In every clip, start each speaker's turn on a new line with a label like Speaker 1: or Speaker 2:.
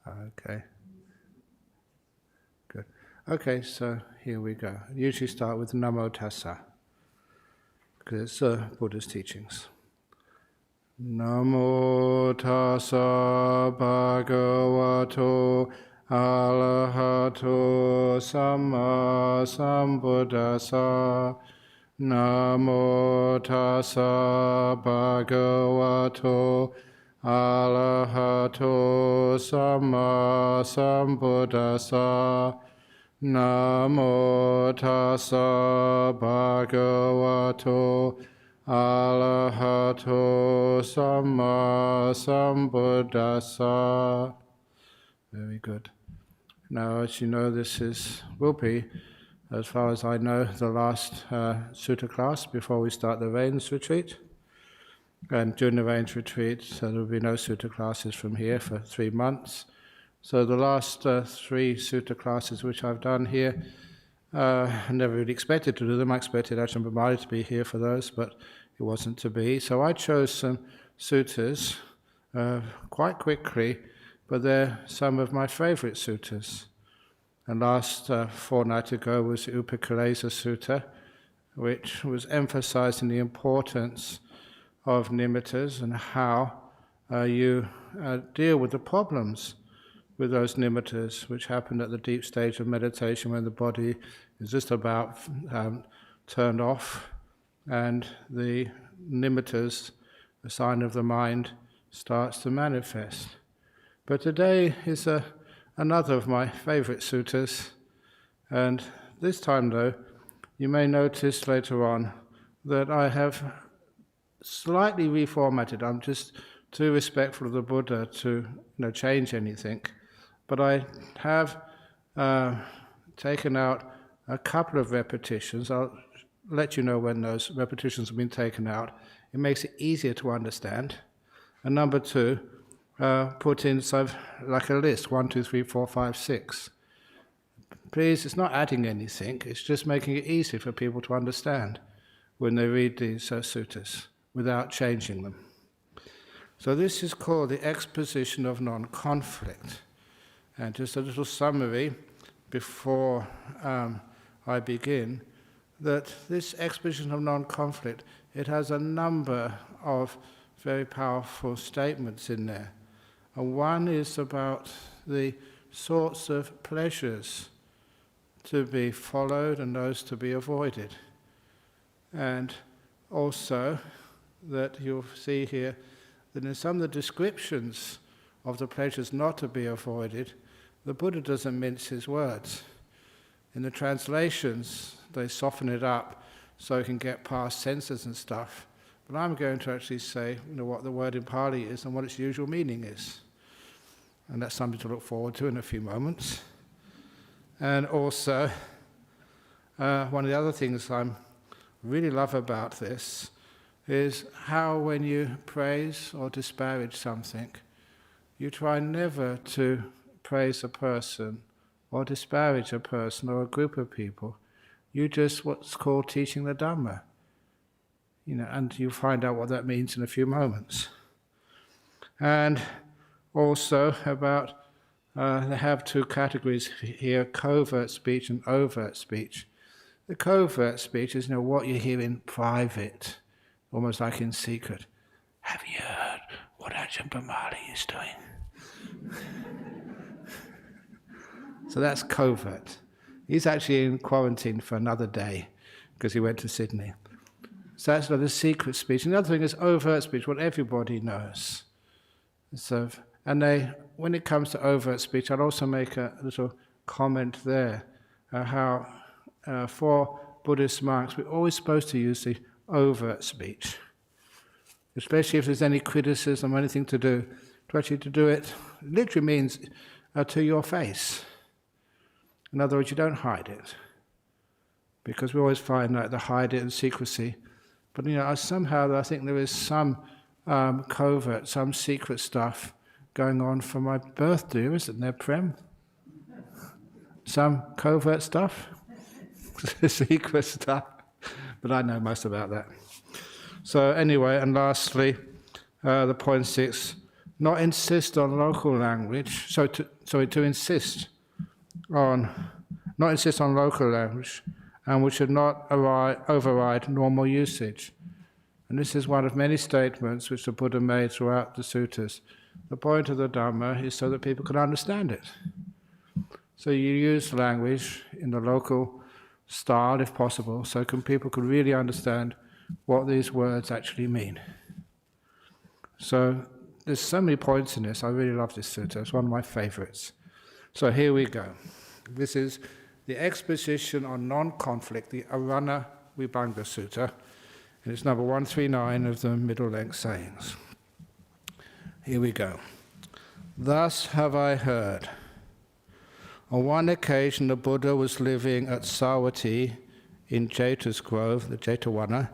Speaker 1: Okay. Good. Okay, so here we go. I usually start with Namo Tassa, because it's Buddha's teachings. Namo Tassa Bhagavato Arahato Samma Sambuddhassa. Namo Tassa Bhagavato Arahato Samma Sambuddhassa. Namo Tassa Bhagavato Arahato Samma Sambuddhassa. Very good. Now, as you know, will be, as far as I know, the last sutta class before we start the Rains retreat. And during the Rains retreat, so there will be no sutta classes from here for 3 months. So the last 3 sutta classes which I've done here, I never really expected to do them. I expected Ajahn Brahm to be here for those, but it wasn't to be. So I chose some suttas quite quickly, but they're some of my favorite suttas. And last fortnight ago was the Upakalesa Sutta, which was emphasizing the importance of nimittas and how you deal with the problems with those nimittas, which happen at the deep stage of meditation when the body is just about turned off, and the nimittas, the sign of the mind, starts to manifest. But today is another of my favorite suttas, and this time though, you may notice later on that I have slightly reformatted. I'm just too respectful of the Buddha to change anything. But I have taken out a couple of repetitions. I'll let you know when those repetitions have been taken out. It makes it easier to understand. And number 2, put in like a list, 1, 2, 3, 4, 5, 6. Please, it's not adding anything. It's just making it easy for people to understand when they read these suttas without changing them. So this is called the Exposition of Non-Conflict. And just a little summary before I begin, that this exposition of non-conflict, it has a number of very powerful statements in there. And one is about the sorts of pleasures to be followed and those to be avoided. And also that you'll see here that in some of the descriptions of the pleasures not to be avoided, the Buddha doesn't mince his words. In the translations, they soften it up so it can get past senses and stuff. But I'm going to actually say what the word in Pali is and what its usual meaning is. And that's something to look forward to in a few moments. And also, one of the other things I really love about this is how when you praise or disparage something, you try never to praise a person or disparage a person or a group of people. You just what's called teaching the Dharma. And you'll find out what that means in a few moments. And also about, they have 2 categories here, covert speech and overt speech. The covert speech is what you hear in private, almost like in secret. Have you heard what Ajahn Brahm is doing? So that's covert. He's actually in quarantine for another day because he went to Sydney. So that's the secret speech. And the other thing is overt speech, what everybody knows. So, and when it comes to overt speech, I'll also make a little comment there, how for Buddhist monks, we're always supposed to use the overt speech, especially if there's any criticism or anything to do, to do it literally means to your face. In other words, you don't hide it, because we always find that to hide it in secrecy. But somehow I think there is some covert, some secret stuff going on for my birthday, isn't there, Prem? Some covert stuff, secret stuff, but I know most about that. So anyway, and lastly, the point 6, not insist on local language, to insist on, not insist on local language, and we should not override normal usage. And this is one of many statements which the Buddha made throughout the suttas. The point of the Dhamma is so that people can understand it. So you use language in the local style, if possible, so people can really understand what these words actually mean. So there's so many points in this. I really love this sutta. It's one of my favorites. So here we go. This is the Exposition on Non-Conflict, the Aranavibhanga Sutta, and it's number 139 of the middle-length sayings. Here we go. Thus have I heard. On one occasion, the Buddha was living at Savatthi in Jeta's Grove, the Jetavana,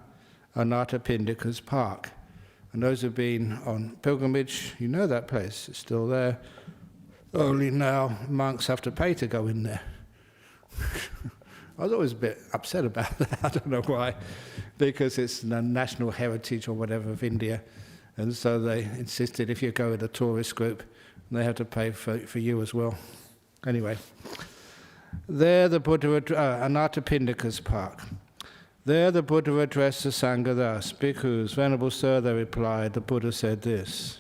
Speaker 1: Anathapindika's park. And those who've been on pilgrimage, you know that place. It's still there. Only now monks have to pay to go in there. I was always a bit upset about that. I don't know why. Because it's the national heritage or whatever of India. And so they insisted if you go with a tourist group, they have to pay for you as well. Anyway, there the Buddha, Anathapindika's park. There the Buddha addressed the Sangha thus, Bhikkhus, Venerable Sir, they replied, the Buddha said this,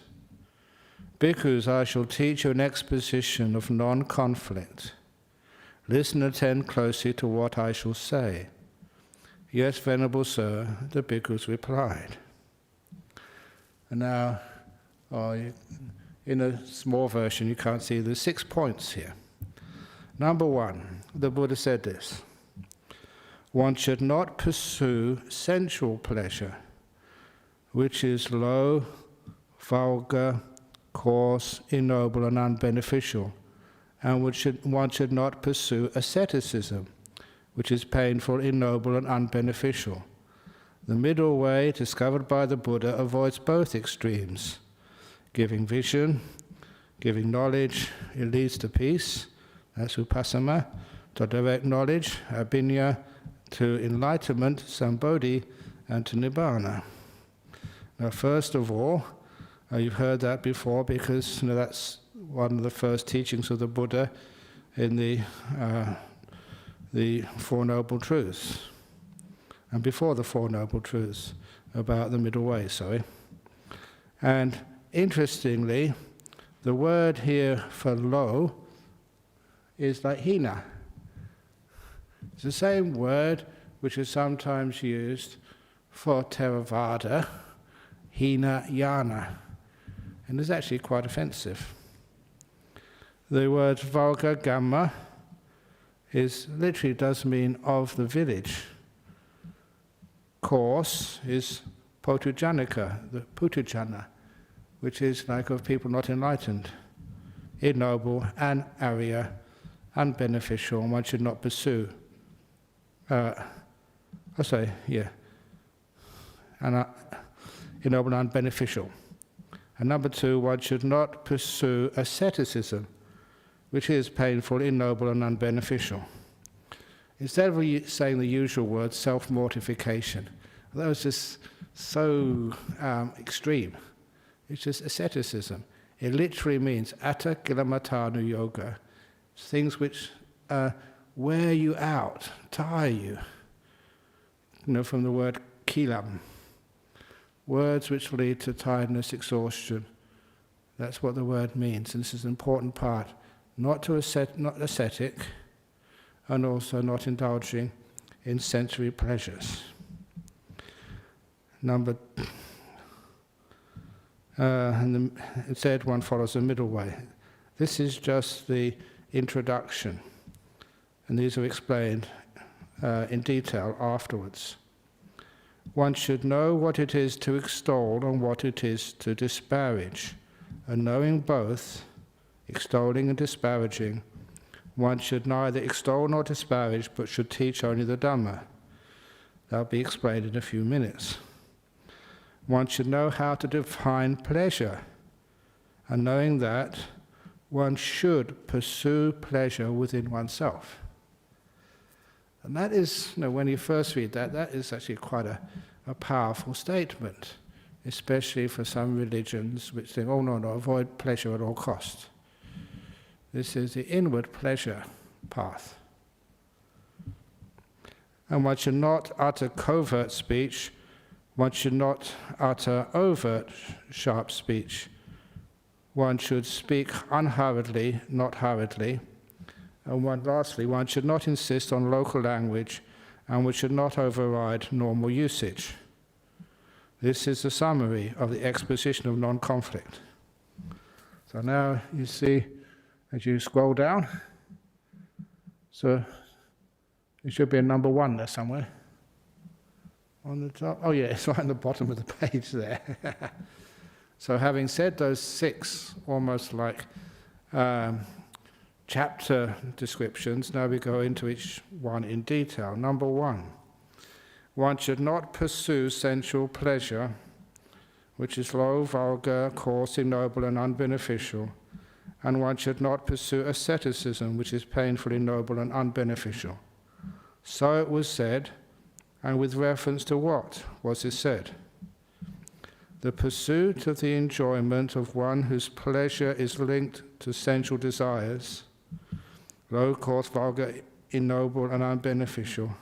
Speaker 1: Bhikkhus, I shall teach you an exposition of non-conflict. Listen and attend closely to what I shall say. Yes, Venerable Sir, the Bhikkhus replied. And now, in a small version, you can't see there's 6 points here. Number 1, the Buddha said this. One should not pursue sensual pleasure, which is low, vulgar, coarse, ignoble, and unbeneficial, and one should not pursue asceticism, which is painful, ignoble, and unbeneficial. The middle way, discovered by the Buddha, avoids both extremes. Giving vision, giving knowledge, it leads to peace, that's upassana, to direct knowledge, abhinya, to enlightenment, sambodhi, and to nibbana. Now, first of all, you've heard that before because that's one of the first teachings of the Buddha in the Four Noble Truths, and before the Four Noble Truths, about the middle way, And interestingly, the word here for low is like hina. It's the same word which is sometimes used for Theravada, hina yana, and is actually quite offensive. The word vulgar, gamma, literally does mean of the village. Coarse is potujanika, the putujana, which is like of people not enlightened. Ignoble and arya, unbeneficial, and one should not pursue. Ignoble and unbeneficial. And number 2, one should not pursue asceticism, which is painful, ignoble, and unbeneficial. Instead of saying the usual word, self-mortification, that was just so extreme. It's just asceticism. It literally means atta kilamatanu yoga, things which wear you out, tire you. From the word kilam. Words which lead to tiredness, exhaustion. That's what the word means, and this is an important part. Not ascetic, and also not indulging in sensory pleasures. Instead, one follows the middle way. This is just the introduction, and these are explained in detail afterwards. One should know what it is to extol and what it is to disparage, and knowing both, extolling and disparaging, one should neither extol nor disparage, but should teach only the Dhamma. That'll be explained in a few minutes. One should know how to define pleasure, and knowing that, one should pursue pleasure within oneself. And that is, when you first read that, that is actually quite a powerful statement. especially for some religions which think, oh no, avoid pleasure at all costs. This is the inward pleasure path. And one should not utter covert speech, one should not utter overt sharp speech. One should speak unhurriedly, not hurriedly. And lastly, one should not insist on local language, and one should not override normal usage. This is the summary of the exposition of non-conflict. So now you see, as you scroll down, so it should be a number 1 there somewhere. On the top, oh yeah, it's right on the bottom of the page there. So having said those 6, almost like chapter descriptions, now we go into each one in detail. Number 1, one should not pursue sensual pleasure, which is low, vulgar, coarse, ignoble, and unbeneficial, and one should not pursue asceticism, which is painful, ignoble, and unbeneficial. So it was said, and with reference to what was it said? The pursuit of the enjoyment of one whose pleasure is linked to sensual desires, low, coarse, vulgar, ignoble, and unbeneficial,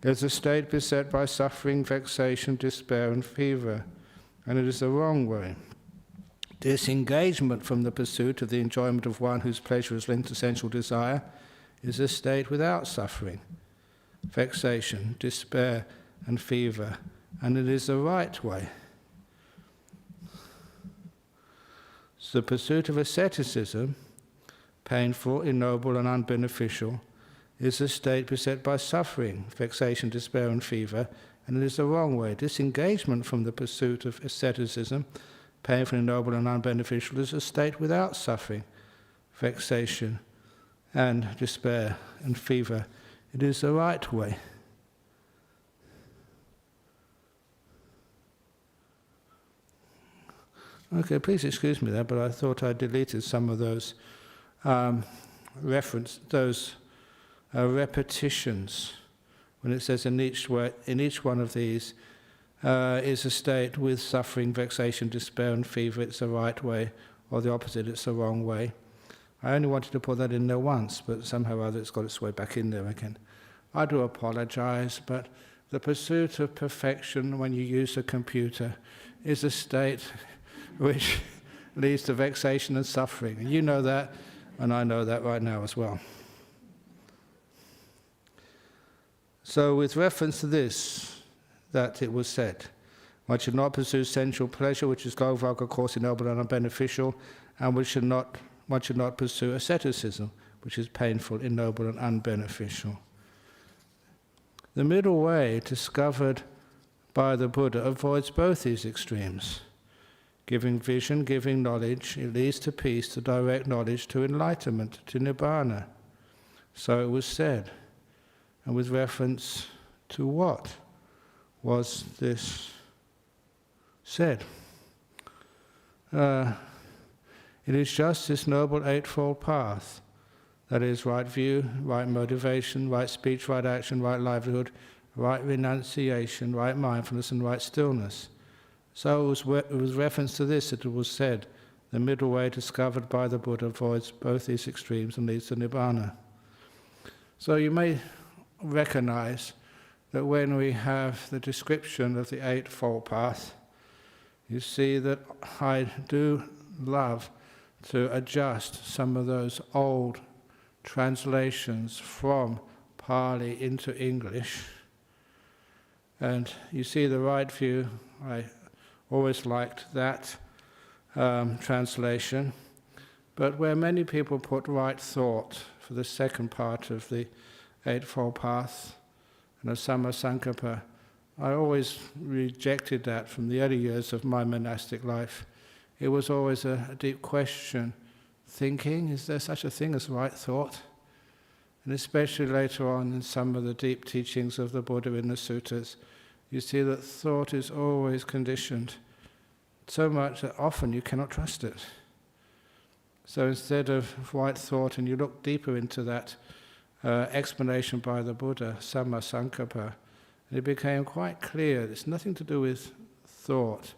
Speaker 1: is a state beset by suffering, vexation, despair, and fever, and it is the wrong way. Disengagement from the pursuit of the enjoyment of one whose pleasure is linked to sensual desire is a state without suffering, vexation, despair, and fever, and it is the right way. So the pursuit of asceticism, painful, ignoble, and unbeneficial, is a state beset by suffering, vexation, despair, and fever, and it is the wrong way. Disengagement from the pursuit of asceticism, painful, ignoble, and unbeneficial, is a state without suffering, vexation, and despair, and fever. It is the right way. Okay, please excuse me there, but I thought I deleted some of those repetitions when it says in each one of these is a state with suffering, vexation, despair, and fever. It's the right way, or the opposite, it's the wrong way. I only wanted to put that in there once, but somehow or other it's got its way back in there again. I do apologize, but the pursuit of perfection when you use a computer is a state which leads to vexation and suffering. And you know that, and I know that right now as well. So with reference to this, that it was said, one should not pursue sensual pleasure, which is low, vulgar, coarse, ignoble, and unbeneficial, and one should not pursue asceticism, which is painful, ignoble, and unbeneficial. The middle way, discovered by the Buddha, avoids both these extremes. Giving vision, giving knowledge, it leads to peace, to direct knowledge, to enlightenment, to nibbana. So it was said. And with reference to what was this said? It is just this noble eightfold path, that is, right view, right motivation, right speech, right action, right livelihood, right renunciation, right mindfulness, and right stillness. So it was reference to this that it was said, the middle way discovered by the Buddha avoids both these extremes and leads to nibbana. So you may recognize that when we have the description of the Eightfold Path, you see that I do love to adjust some of those old translations from Pali into English. And you see the right view. I always liked that translation. But where many people put right thought for the second part of the Eightfold Path and of Samma Sankappa, I always rejected that from the early years of my monastic life. It was always a deep question, thinking, is there such a thing as right thought? And especially later on in some of the deep teachings of the Buddha in the suttas, you see that thought is always conditioned, so much that often you cannot trust it. So instead of right thought, and you look deeper into that explanation by the Buddha, Samma Sankappa, and it became quite clear it's nothing to do with thought.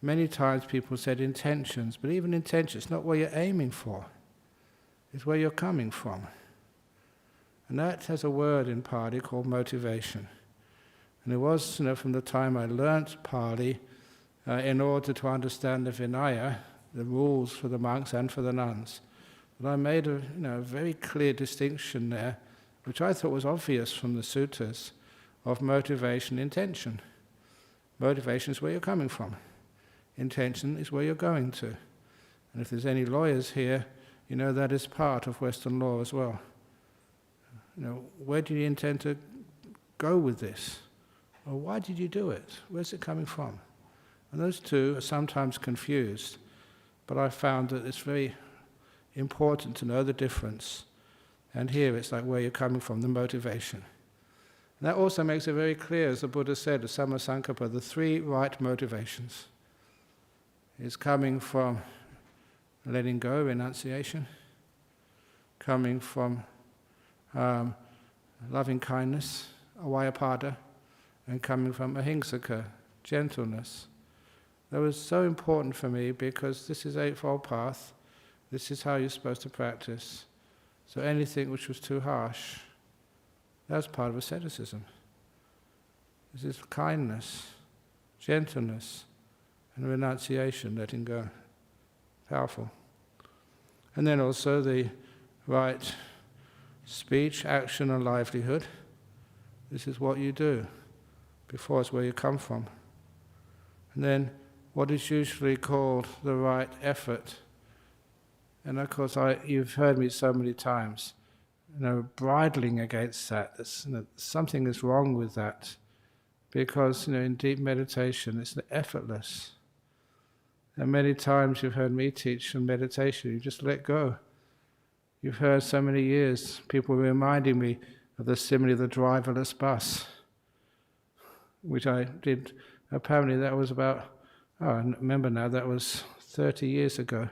Speaker 1: Many times people said intentions, but even intentions, not where you're aiming for. It's where you're coming from. And that has a word in Pali called motivation. And it was, from the time I learnt Pali, in order to understand the Vinaya, the rules for the monks and for the nuns, that I made a very clear distinction there, which I thought was obvious from the suttas, of motivation, intention. Motivation is where you're coming from. Intention is where you're going to. And if there's any lawyers here, that is part of Western law as well. Where do you intend to go with this? Or why did you do it? Where's it coming from? And those two are sometimes confused, but I found that it's very important to know the difference. And here it's like where you're coming from, the motivation. And that also makes it very clear, as the Buddha said, the Samma Sankappa, the three right motivations. It's coming from letting go, renunciation, coming from loving kindness, avyapada, and coming from ahingsaka, gentleness. That was so important for me because this is Eightfold Path. This is how you're supposed to practice. So anything which was too harsh, that was part of asceticism. This is kindness, gentleness, and renunciation, letting go. Powerful. And then also the right speech, action, and livelihood. This is what you do. Before it's where you come from. And then what is usually called the right effort. And of course, you've heard me so many times, bridling against that. Something is wrong with that. Because, in deep meditation, it's effortless. And many times you've heard me teach on meditation, you just let go. You've heard so many years, people reminding me of the simile of the driverless bus, which I did. Apparently that was about, I remember now, that was 30 years ago.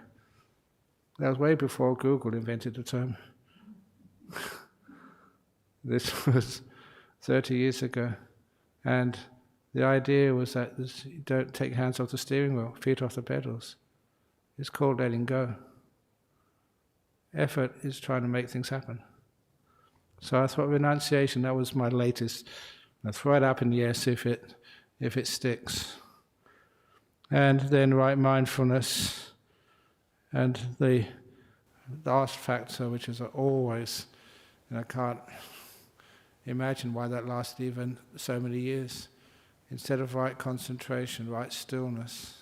Speaker 1: That was way before Google invented the term. This was 30 years ago. And the idea was that you don't take hands off the steering wheel, feet off the pedals. It's called letting go. Effort is trying to make things happen. So I thought renunciation, that was my latest. I'll throw it up in the air, see if it sticks. And then right mindfulness, and the last factor, which is always, I can't imagine why that lasted even so many years. Instead of right concentration, right stillness.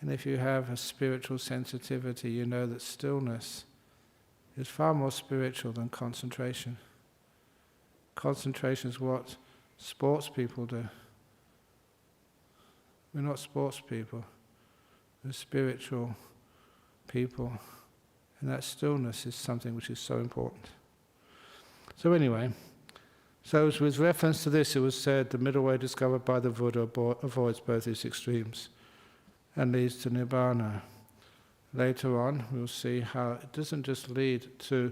Speaker 1: And if you have a spiritual sensitivity, you know that stillness is far more spiritual than concentration. Concentration is what sports people do. We're not sports people. We're spiritual people. And that stillness is something which is so important. So anyway, so with reference to this, it was said the middle way discovered by the Buddha avoids both these extremes and leads to Nibbana. Later on, we'll see how it doesn't just lead to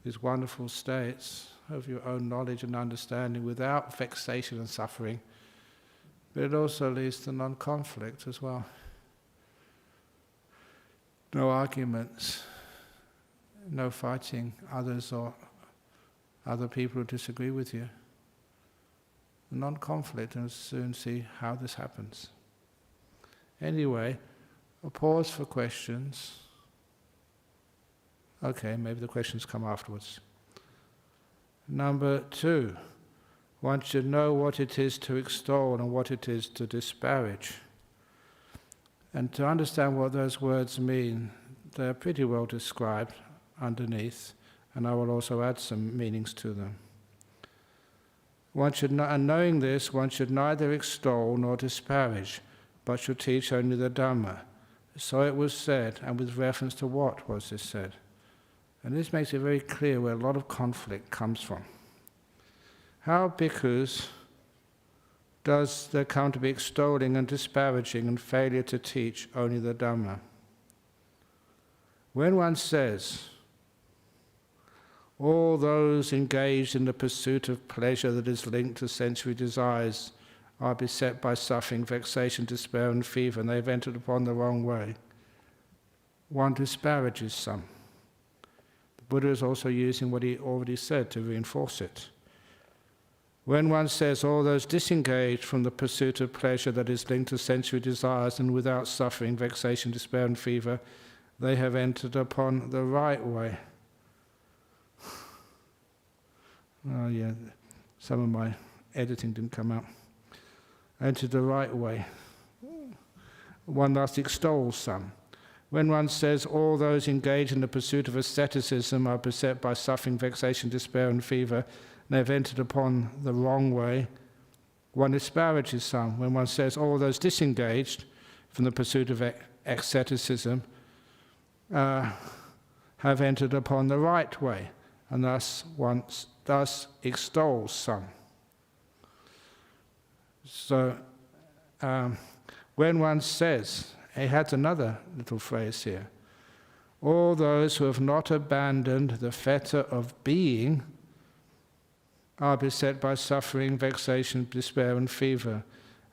Speaker 1: these wonderful states of your own knowledge and understanding without vexation and suffering, but it also leads to non-conflict as well. No arguments, no fighting others or other people who disagree with you. Non-conflict, and we'll soon see how this happens. Anyway, a pause for questions. Okay, maybe the questions come afterwards. Number 2, one should know what it is to extol and what it is to disparage. And to understand what those words mean, they're pretty well described underneath, and I will also add some meanings to them. And knowing this, one should neither extol nor disparage, but should teach only the Dhamma. So it was said, and with reference to what was this said? And this makes it very clear where a lot of conflict comes from. How, bhikkhus, does there come to be extolling and disparaging and failure to teach only the Dhamma? When one says, all those engaged in the pursuit of pleasure that is linked to sensory desires are beset by suffering, vexation, despair, and fever, and they have entered upon the wrong way. One disparages some. The Buddha is also using what he already said to reinforce it. When one says all those disengaged from the pursuit of pleasure that is linked to sensory desires and without suffering, vexation, despair, and fever, they have entered upon the right way. Oh yeah, some of my editing didn't come out. Entered the right way. One thus extols some. When one says all those engaged in the pursuit of asceticism are beset by suffering, vexation, despair, and fever, and they have entered upon the wrong way, one disparages some. When one says all those disengaged from the pursuit of asceticism have entered upon the right way, and thus extols some. So when one says, he has another little phrase here, all those who have not abandoned the fetter of being are beset by suffering, vexation, despair, and fever,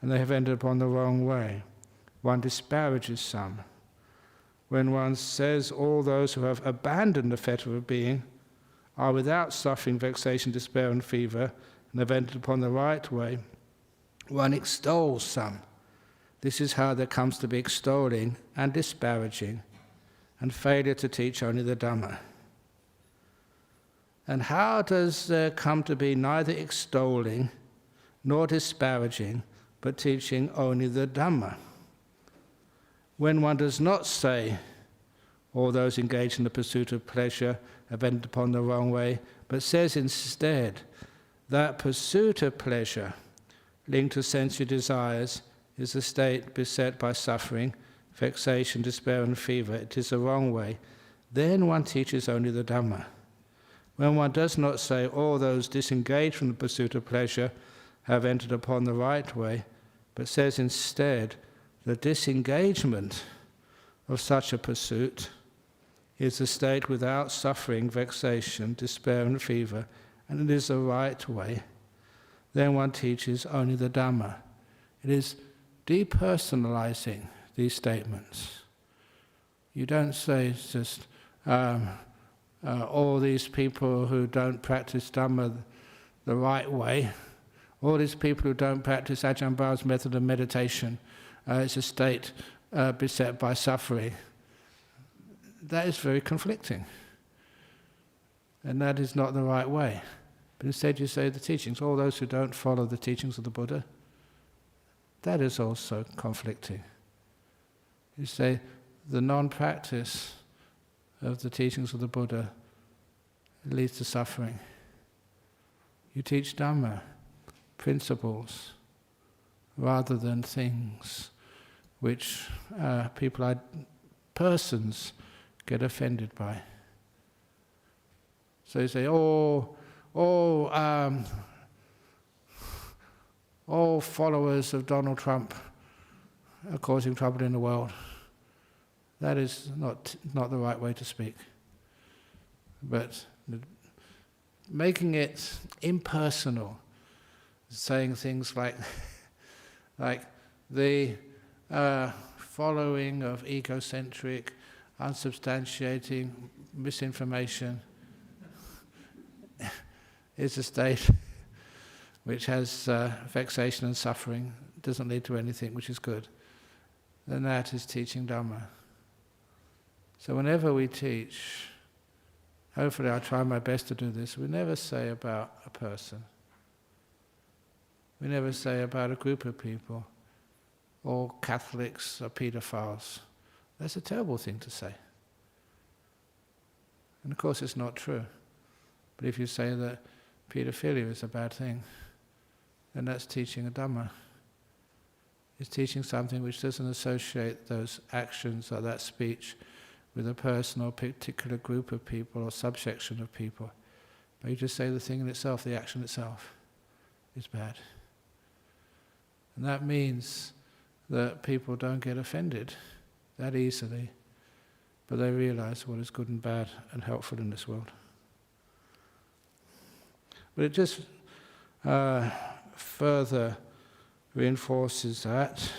Speaker 1: and they have entered upon the wrong way. One disparages some. When one says all those who have abandoned the fetter of being are without suffering, vexation, despair, and fever, and have entered upon the right way, one extols some. This is how there comes to be extolling and disparaging, and failure to teach only the Dhamma. And how does there come to be neither extolling nor disparaging, but teaching only the Dhamma? When one does not say, all those engaged in the pursuit of pleasure have entered upon the wrong way, but says instead that pursuit of pleasure linked to sensory desires is a state beset by suffering, vexation, despair, and fever. It is the wrong way. Then one teaches only the Dhamma. When one does not say all those disengaged from the pursuit of pleasure have entered upon the right way, but says instead the disengagement of such a pursuit is a state without suffering, vexation, despair, and fever, and it is the right way, then one teaches only the Dhamma. It is depersonalizing these statements. You don't say just all these people who don't practice Dhamma the right way, all these people who don't practice Ajahn Brahm's method of meditation, it's a state beset by suffering. That is very conflicting. And that is not the right way. But instead you say the teachings, all those who don't follow the teachings of the Buddha, that is also conflicting. You say the non-practice of the teachings of the Buddha leads to suffering. You teach Dhamma, principles, rather than things which persons get offended by. So you say, all followers of Donald Trump are causing trouble in the world. That is not the right way to speak. But making it impersonal, saying things like the following of egocentric, unsubstantiating misinformation is a state which has vexation and suffering, doesn't lead to anything which is good, then that is teaching Dhamma. So whenever we teach, hopefully I try my best to do this, we never say about a person. We never say about a group of people, all Catholics are paedophiles. That's a terrible thing to say. And of course it's not true. But if you say that paedophilia is a bad thing, then that's teaching a Dhamma. It's teaching something which doesn't associate those actions or that speech with a person or a particular group of people or subsection of people. But you just say the thing in itself, the action itself, is bad. And that means that people don't get offended that easily, but they realize what is good and bad and helpful in this world. But it just further reinforces that.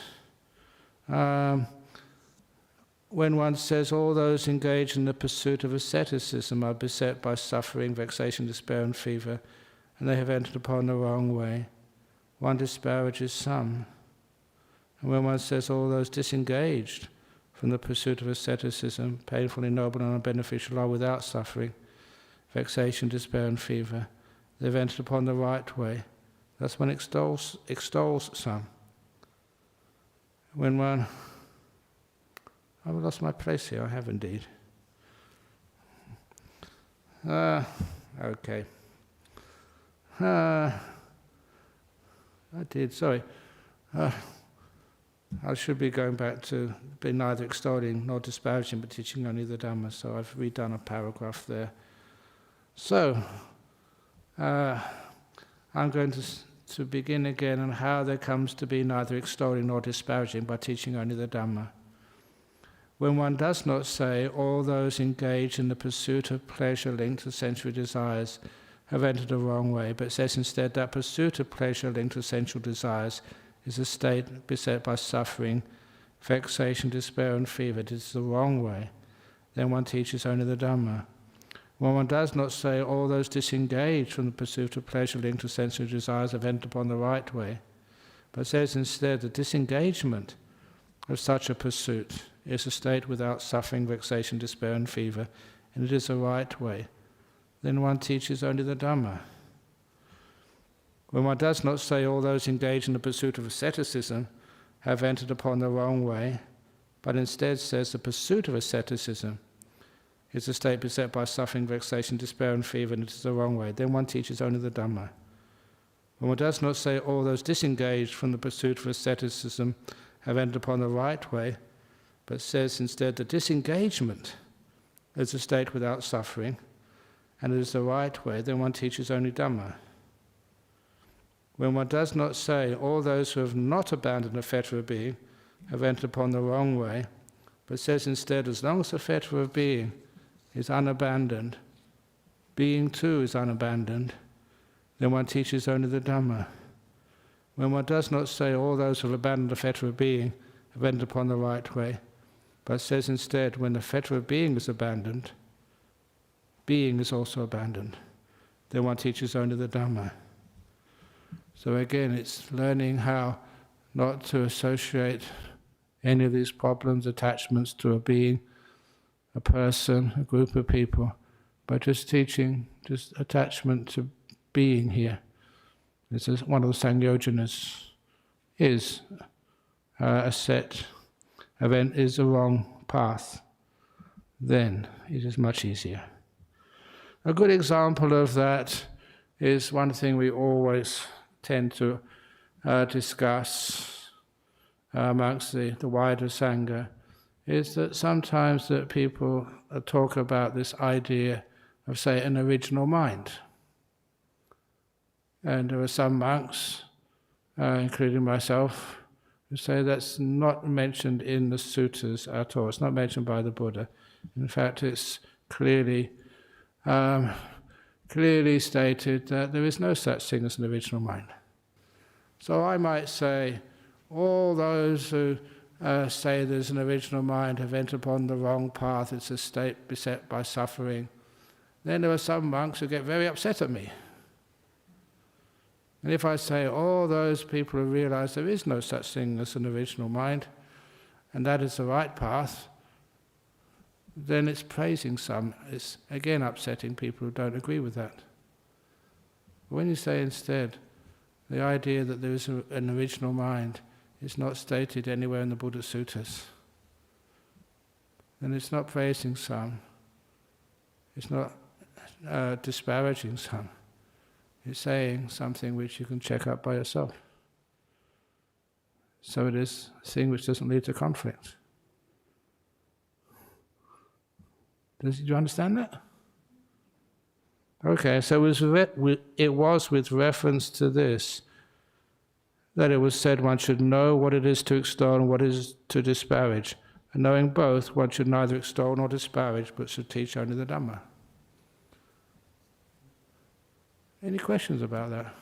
Speaker 1: When one says all those engaged in the pursuit of asceticism are beset by suffering, vexation, despair and fever, and they have entered upon the wrong way, one disparages some. And when one says all those disengaged from the pursuit of asceticism, painful, ignoble and unbeneficial, are without suffering, vexation, despair and fever, they have entered upon the right way. Thus one extols some. When one... I've lost my place here, I have indeed. Okay. I did, sorry. I should be going back to be neither extolling nor disparaging, but teaching only the Dhamma, so I've redone a paragraph there. So, I'm going to begin again on how there comes to be neither extolling nor disparaging by teaching only the Dhamma. When one does not say all those engaged in the pursuit of pleasure linked to sensual desires have entered the wrong way, but says instead that pursuit of pleasure linked to sensual desires is a state beset by suffering, vexation, despair and fever, it is the wrong way, then one teaches only the Dhamma. When one does not say all those disengaged from the pursuit of pleasure linked to sensual desires have entered upon the right way, but says instead that disengagement of such a pursuit is a state without suffering, vexation, despair and fever, and it is the right way, then one teaches only the Dhamma. When one does not say all those engaged in the pursuit of asceticism have entered upon the wrong way, but instead says the pursuit of asceticism is a state beset by suffering, vexation, despair and fever, and it is the wrong way, then one teaches only the Dhamma. When one does not say all those disengaged from the pursuit of asceticism have entered upon the right way, but says instead that disengagement is a state without suffering, and it is the right way, then one teaches only Dhamma. When one does not say all those who have not abandoned the fetter of being have entered upon the wrong way, but says instead as long as the fetter of being is unabandoned, being too is unabandoned, then one teaches only the Dhamma. When one does not say all those who have abandoned the fetter of being have entered upon the right way, but says instead when the fetter of being is abandoned, being is also abandoned, then one teaches only the Dhamma. So again, it's learning how not to associate any of these problems, attachments to a being, a person, a group of people, but just teaching just attachment to being here. This is one of the Sangyojanas is a set event, is the wrong path, then it is much easier. A good example of that is one thing we always tend to discuss amongst the wider Sangha, is that sometimes that people talk about this idea of, say, an original mind. And there are some monks, including myself, who say that's not mentioned in the suttas at all. It's not mentioned by the Buddha. In fact, it's clearly stated that there is no such thing as an original mind. So I might say, all those who say there's an original mind have entered upon the wrong path, it's a state beset by suffering. Then there are some monks who get very upset at me. And if I say, all those people who realize there is no such thing as an original mind, and that is the right path, then it's praising some. It's again upsetting people who don't agree with that. But when you say instead, the idea that there is an original mind is not stated anywhere in the Buddha Suttas, then it's not praising some, it's not disparaging some. It's saying something which you can check out by yourself. So it is a thing which doesn't lead to conflict. Do you understand that? Okay, so it was with reference to this that it was said one should know what it is to extol and what it is to disparage. And knowing both, one should neither extol nor disparage, but should teach only the Dhamma. Any questions about that?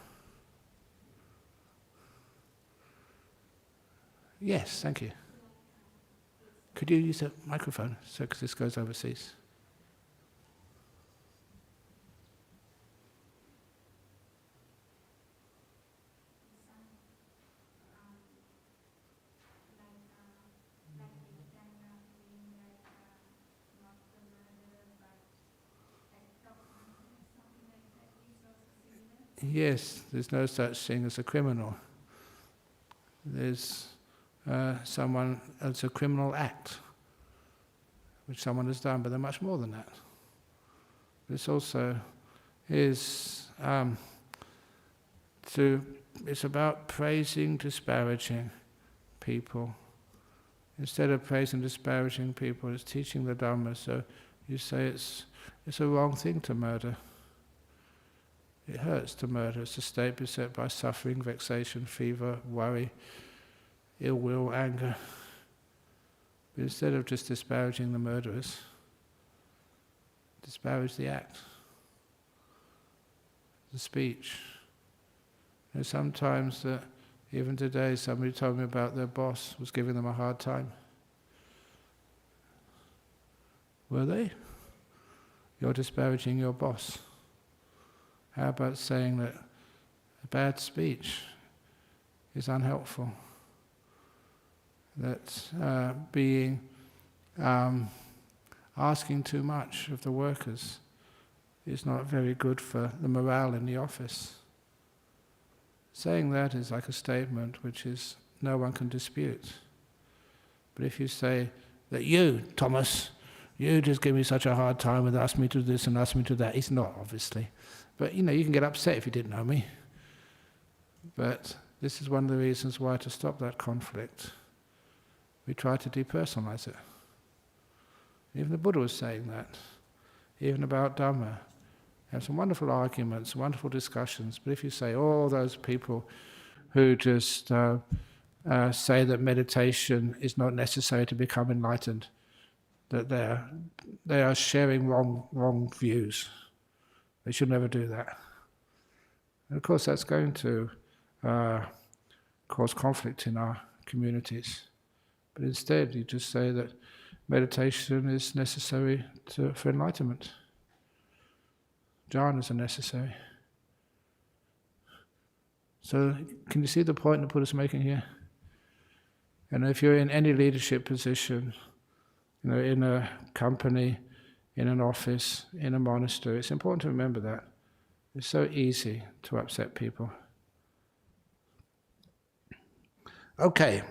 Speaker 1: Yes, thank you. Could you use a microphone, so because this goes overseas? Yes, there's no such thing as a criminal. There's someone, it's a criminal act which someone has done, but they're much more than that. This also is it's about praising, disparaging people. Instead of praising, disparaging people, it's teaching the Dharma. So you say it's a wrong thing to murder. It hurts to murder. It's a state beset by suffering, vexation, fever, worry, ill will, anger. But instead of just disparaging the murderers, disparage the act, the speech. And sometimes, even today, somebody told me about their boss was giving them a hard time. Were they? You're disparaging your boss. How about saying that a bad speech is unhelpful? That asking too much of the workers is not very good for the morale in the office. Saying that is like a statement which is no one can dispute. But if you say that you, Thomas, you just give me such a hard time and ask me to do this and ask me to do that, he's not, obviously. But you can get upset if you didn't know me. But this is one of the reasons why, to stop that conflict, we try to depersonalize it. Even the Buddha was saying that, even about Dhamma. Have some wonderful arguments, wonderful discussions, but if you say all those people who just say that meditation is not necessary to become enlightened, that they are sharing wrong views. They should never do that. And of course that's going to cause conflict in our communities. But instead you just say that meditation is necessary for enlightenment. Jhanas are necessary. So can you see the point the Buddha's making here? And if you're in any leadership position, in a company, in an office, in a monastery, it's important to remember that. It's so easy to upset people. Okay,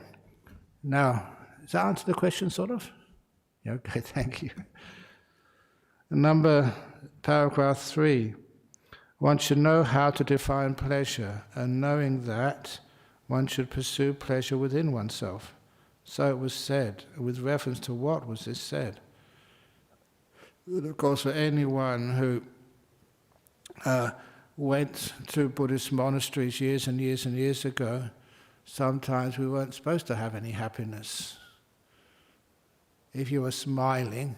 Speaker 1: now, does that answer the question, sort of? Yeah, okay, thank you. Paragraph 3. One should know how to define pleasure, and knowing that, one should pursue pleasure within oneself. So it was said. With reference to what was this said? And of course, for anyone who went to Buddhist monasteries years and years and years ago, sometimes we weren't supposed to have any happiness. If you were smiling,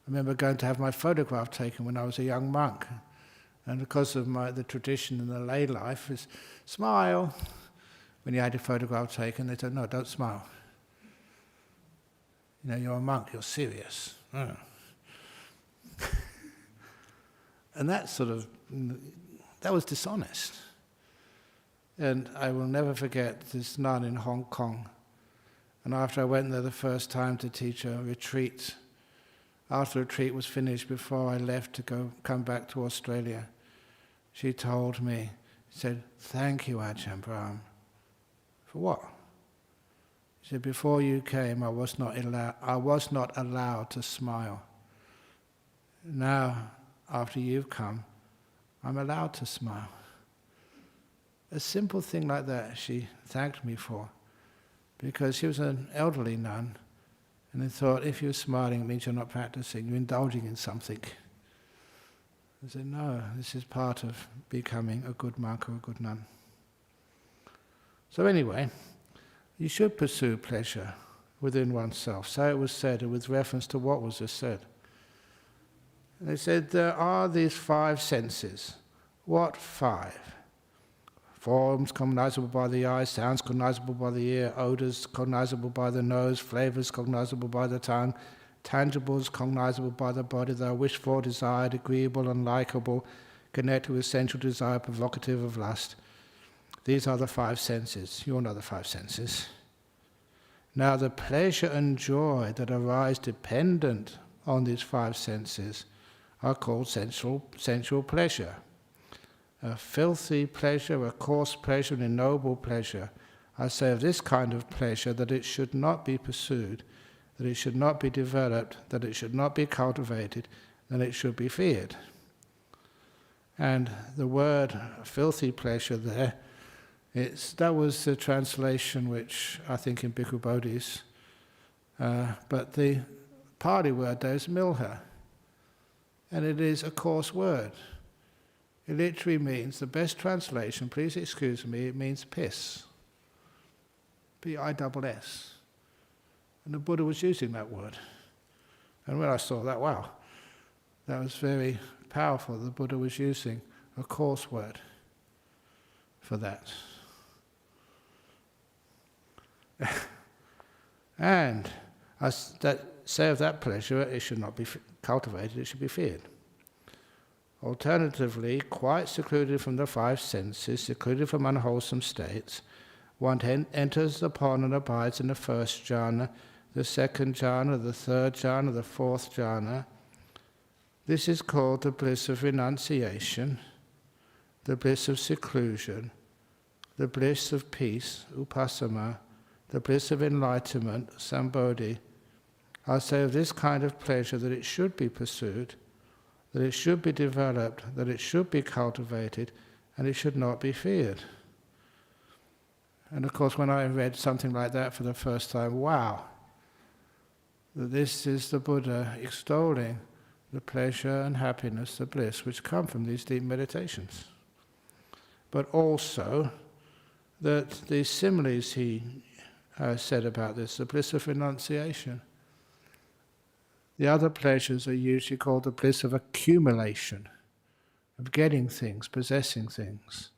Speaker 1: I remember going to have my photograph taken when I was a young monk. And because of the tradition in the lay life is smile. When you had your photograph taken, they said, no, don't smile. You're a monk, you're serious. Oh. And that was dishonest. And I will never forget this nun in Hong Kong. And after I went there the first time to teach a retreat, after the retreat was finished, before I left to come back to Australia, she told me, she said, thank you, Ajahn Brahm. For what? She said, before you came, I was not allowed to smile. Now, after you've come, I'm allowed to smile. A simple thing like that she thanked me for, because she was an elderly nun, and they thought, if you're smiling, it means you're not practicing, you're indulging in something. I said, no, this is part of becoming a good monk or a good nun. So anyway, you should pursue pleasure within oneself. So it was said, with reference to what was just said. And they said, there are these 5 senses. What 5? Forms cognizable by the eye, sounds cognizable by the ear, odors cognizable by the nose, flavors cognizable by the tongue, tangibles cognizable by the body, that are wished for, desired, agreeable, and likable, connected with sensual desire, provocative of lust. These are the five senses. You all know the five senses. Now the pleasure and joy that arise dependent on these five senses are called sensual pleasure. A filthy pleasure, a coarse pleasure, an ignoble pleasure. I say of this kind of pleasure that it should not be pursued, that it should not be developed, that it should not be cultivated, that it should be feared. And the word filthy pleasure there, that was the translation which I think in Bhikkhu Bodhi's, but the Pali word there is milha, and it is a coarse word. It literally means, the best translation, please excuse me, it means piss. P-I-S-S. And the Buddha was using that word. And when I saw that, wow, that was very powerful. The Buddha was using a coarse word for that. And I say of that pleasure, it should not be cultivated, it should be feared. Alternatively, quite secluded from the five senses, secluded from unwholesome states, one enters upon and abides in the first jhana, the second jhana, the third jhana, the fourth jhana. This is called the bliss of renunciation, the bliss of seclusion, the bliss of peace, upasama, the bliss of enlightenment, sambodhi. I say of this kind of pleasure that it should be pursued, that it should be developed, that it should be cultivated, and it should not be feared. And of course, when I read something like that for the first time, wow, this is the Buddha extolling the pleasure and happiness, the bliss, which come from these deep meditations. But also that the similes he said about this, the bliss of renunciation. The other pleasures are usually called the bliss of accumulation, of getting things, possessing things.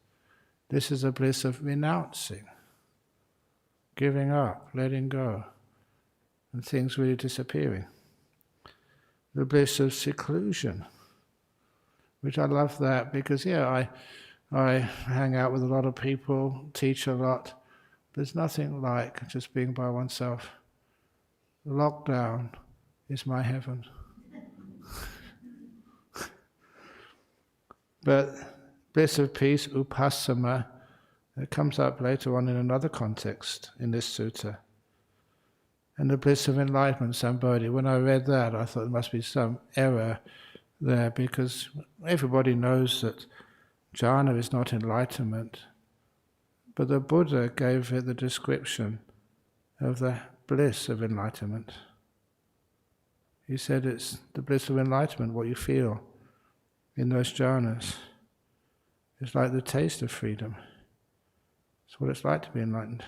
Speaker 1: This is a bliss of renouncing, giving up, letting go, and things really disappearing. The bliss of seclusion, which I love that because, I hang out with a lot of people, teach a lot. There's nothing like just being by oneself. Lockdown is my heaven. But bliss of peace, upasama, it comes up later on in another context in this sutta. And the bliss of enlightenment, sambodhi. When I read that, I thought there must be some error there, because everybody knows that jhana is not enlightenment. But the Buddha gave it the description of the bliss of enlightenment. He said it's the bliss of enlightenment, what you feel in those jhanas. It's like the taste of freedom. It's what it's like to be enlightened.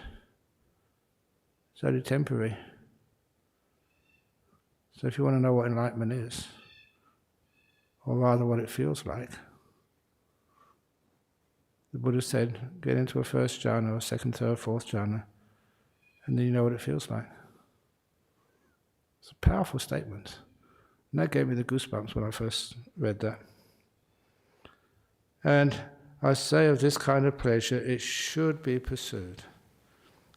Speaker 1: It's only temporary. So if you want to know what enlightenment is, or rather what it feels like, the Buddha said, get into a first jhana, or second, third, fourth jhana, and then you know what it feels like. It's a powerful statement. And that gave me the goosebumps when I first read that. And I say of this kind of pleasure, it should be pursued.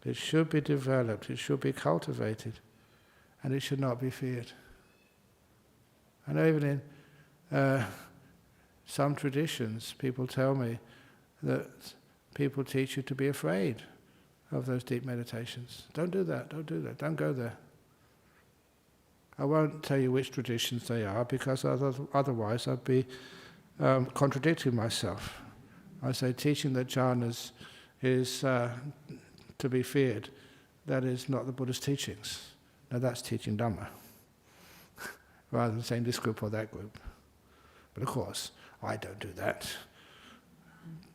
Speaker 1: It should be developed, it should be cultivated, and it should not be feared. I know even in some traditions, people tell me that people teach you to be afraid of those deep meditations. Don't do that, don't go there. I won't tell you which traditions they are, because otherwise I'd be contradicting myself. I say teaching that jhanas is to be feared. That is not the Buddha's teachings. Now that's teaching Dharma, rather than saying this group or that group. But of course, I don't do that.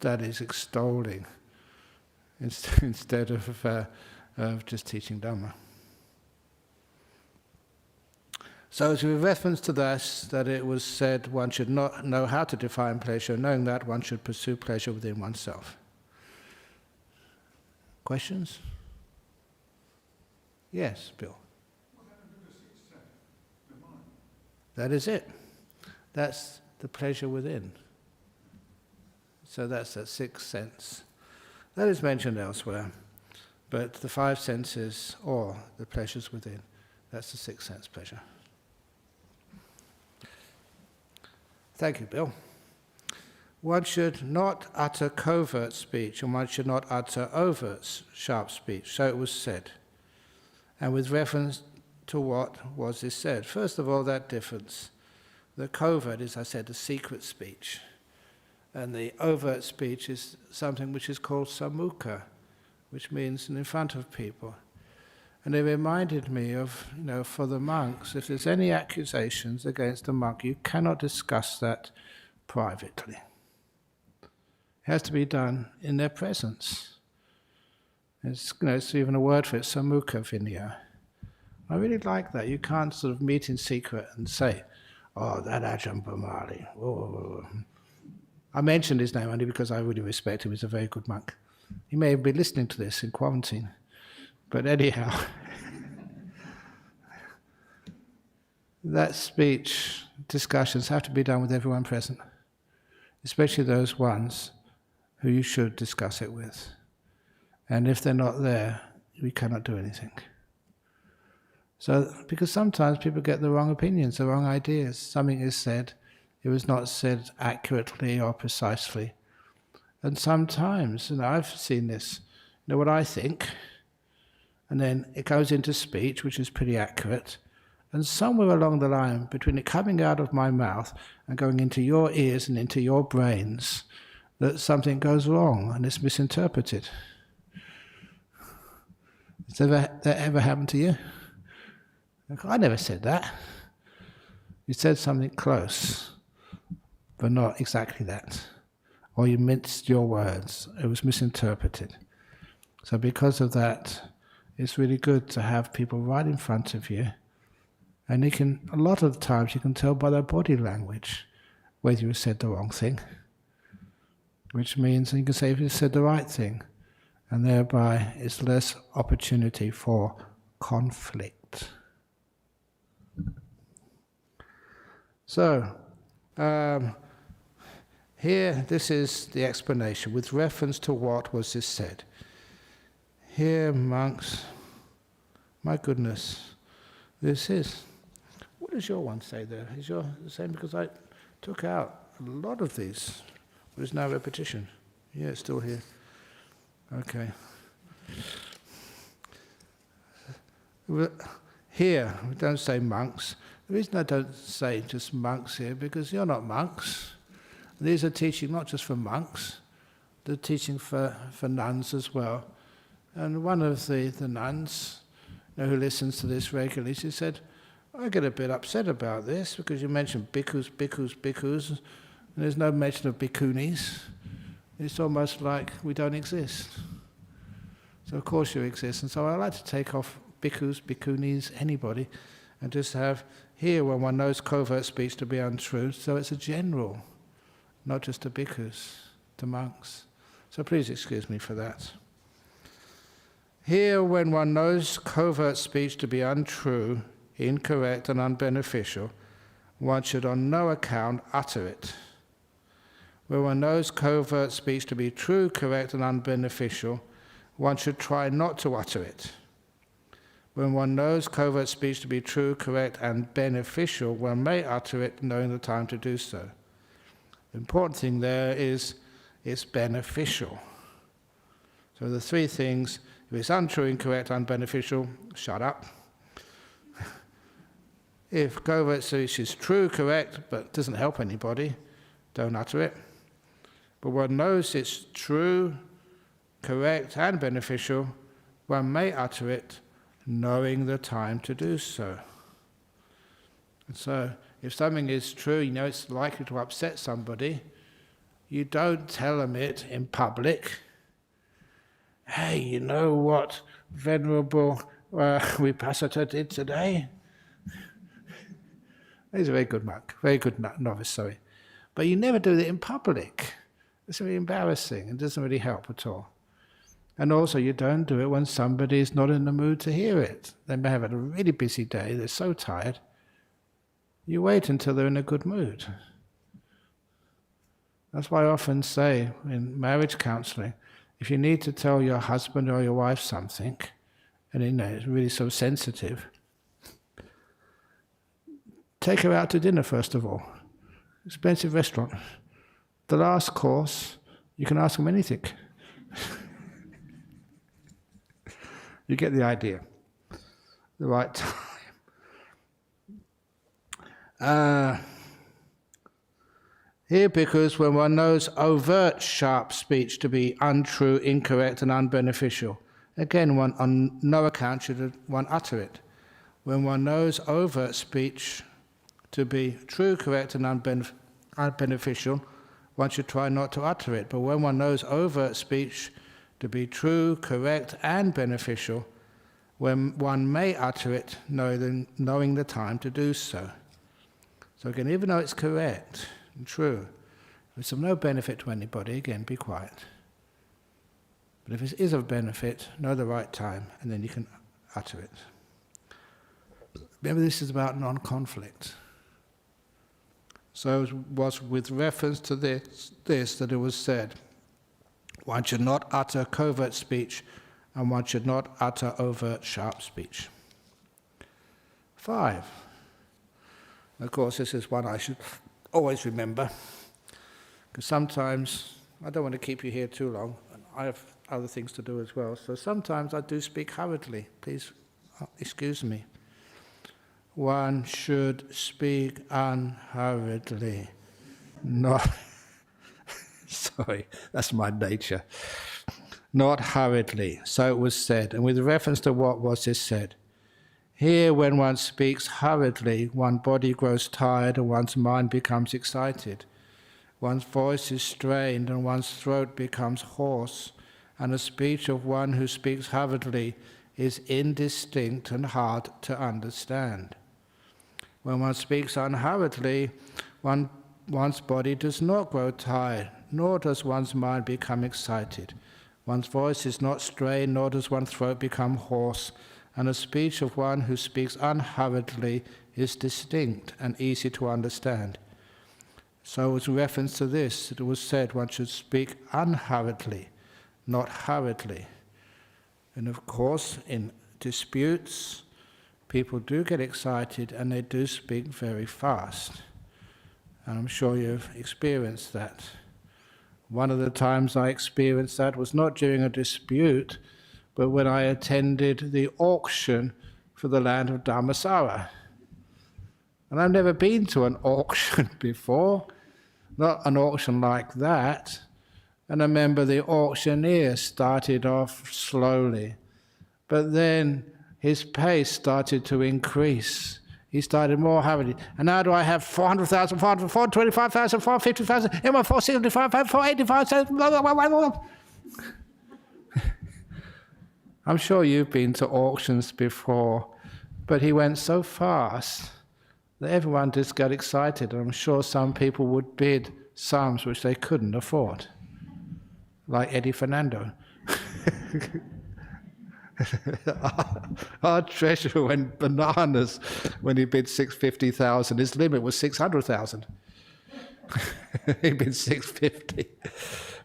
Speaker 1: That is extolling instead of just teaching Dharma. So it's with reference to this that it was said one should not know how to define pleasure, knowing that one should pursue pleasure within oneself. Questions? Yes, Bill. That is it. That's the pleasure within. So that's that sixth sense. That is mentioned elsewhere. But the five senses, or the pleasures within, that's the sixth sense pleasure. Thank you, Bill. One should not utter covert speech, and one should not utter overt, sharp speech. So it was said. And with reference to what was this said? First of all, that difference. The covert is, I said, the secret speech. And the overt speech is something which is called sammukha, which means in front of people. And it reminded me of, for the monks, if there's any accusations against a monk, you cannot discuss that privately. It has to be done in their presence. It's even a word for it, sammukha vinaya. I really like that. You can't sort of meet in secret and say, oh, that Ajahn Brahm. Oh. I mentioned his name only because I really respect him. He's a very good monk. He may be listening to this in quarantine. But anyhow, that speech, discussions have to be done with everyone present, especially those ones who you should discuss it with. And if they're not there, we cannot do anything. So, because sometimes people get the wrong opinions, the wrong ideas. Something is said, it was not said accurately or precisely. And sometimes, I've seen this, what I think, and then it goes into speech, which is pretty accurate, and somewhere along the line, between it coming out of my mouth and going into your ears and into your brains, that something goes wrong and it's misinterpreted. Has that ever happened to you? I never said that. You said something close, but not exactly that. Or you minced your words. It was misinterpreted. So because of that, it's really good to have people right in front of you. And a lot of the times you can tell by their body language whether you said the wrong thing. Which means you can say if you said the right thing. And thereby it's less opportunity for conflict. So, here, this is the explanation with reference to what was this said. Here, monks, my goodness, this is. What does your one say there? Is your the same? Because I took out a lot of these. There's no repetition. Yeah, it's still here. Okay. Here, we don't say monks. The reason I don't say just monks here, because you're not monks. These are teaching not just for monks, they're teaching for nuns as well. And one of the nuns who listens to this regularly, she said, I get a bit upset about this because you mentioned bhikkhus, and there's no mention of bhikkhunis. It's almost like we don't exist. So of course you exist, and so I like to take off bhikkhus, bhikkhunis, anybody, and just have here when one knows covert speech to be untrue, so it's a general, not just to bhikkhus, to monks. So please excuse me for that. Here when one knows covert speech to be untrue, incorrect and unbeneficial, one should on no account utter it. Where one knows covert speech to be true, correct and unbeneficial, one should try not to utter it. When one knows covert speech to be true, correct and beneficial, one may utter it knowing the time to do so. The important thing there is it's beneficial. So the three things, if it's untrue, incorrect, unbeneficial, shut up. If covert speech is true, correct, but doesn't help anybody, don't utter it. But one knows it's true, correct and beneficial, one may utter it knowing the time to do so. And so, if something is true, you know it's likely to upset somebody, you don't tell them it in public. Hey, you know what Venerable Vipassata did today? He's a very good monk, very good novice, sorry. But you never do it in public. It's really embarrassing and doesn't really help at all. And also you don't do it when somebody is not in the mood to hear it. They may have had a really busy day, they're so tired. You wait until they're in a good mood. That's why I often say in marriage counseling, if you need to tell your husband or your wife something, and it's really so sensitive, take her out to dinner first of all. Expensive restaurant. The last course, you can ask them anything. You get the idea. The right time. Here, because when one knows overt sharp speech to be untrue, incorrect, and unbeneficial, again, one on no account should one utter it. When one knows overt speech to be true, correct, and unbeneficial, one should try not to utter it. But when one knows overt speech to be true, correct, and beneficial, when one may utter it, knowing the time to do so. So again, even though it's correct and true, if it's of no benefit to anybody, again, be quiet. But if it is of benefit, know the right time, and then you can utter it. Remember, this is about non-conflict. So it was with reference to this that it was said, one should not utter covert speech, and one should not utter overt sharp speech. 5. Of course, this is one I should always remember, because sometimes, I don't want to keep you here too long, and I have other things to do as well, so sometimes I do speak hurriedly. Please excuse me. One should speak unhurriedly. Not, sorry, that's my nature. Not hurriedly. So it was said. And with reference to what was this said? Here, when one speaks hurriedly, one's body grows tired and one's mind becomes excited. One's voice is strained and one's throat becomes hoarse, and the speech of one who speaks hurriedly is indistinct and hard to understand. When one speaks unhurriedly, one's body does not grow tired, nor does one's mind become excited. One's voice is not strained, nor does one's throat become hoarse, and the speech of one who speaks unhurriedly is distinct and easy to understand. So with reference to this, it was said one should speak unhurriedly, not hurriedly. And of course, in disputes, people do get excited and they do speak very fast. And I'm sure you've experienced that. One of the times I experienced that was not during a dispute, but when I attended the auction for the land of Dhammaloka. And I've never been to an auction before, not an auction like that. And I remember the auctioneer started off slowly, but then his pace started to increase. He started more hurriedly. And now do I have 400,000, 425,000, 450,000, 475,000, 485,000, blah, blah, blah, blah, blah. I'm sure you've been to auctions before, but he went so fast that everyone just got excited. And I'm sure some people would bid sums which they couldn't afford, like Eddie Fernando. Our treasurer went bananas when he bid 650,000. His limit was 600,000. He bid 650.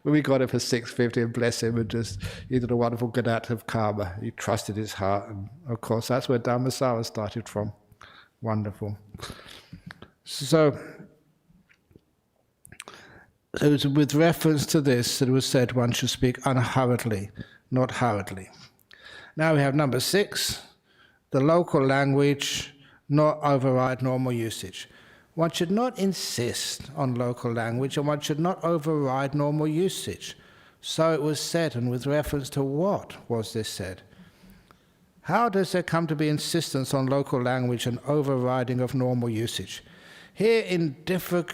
Speaker 1: But we got it for 650, and bless him, and just he did a wonderful good act of karma. He trusted his heart, and of course that's where Dhammaloka started from. Wonderful. So it was with reference to this that it was said one should speak unhurriedly, not hurriedly. Now we have number 6, the local language not override normal usage. One should not insist on local language, and one should not override normal usage. So it was said, and with reference to what was this said? How does there come to be insistence on local language and overriding of normal usage? Here in different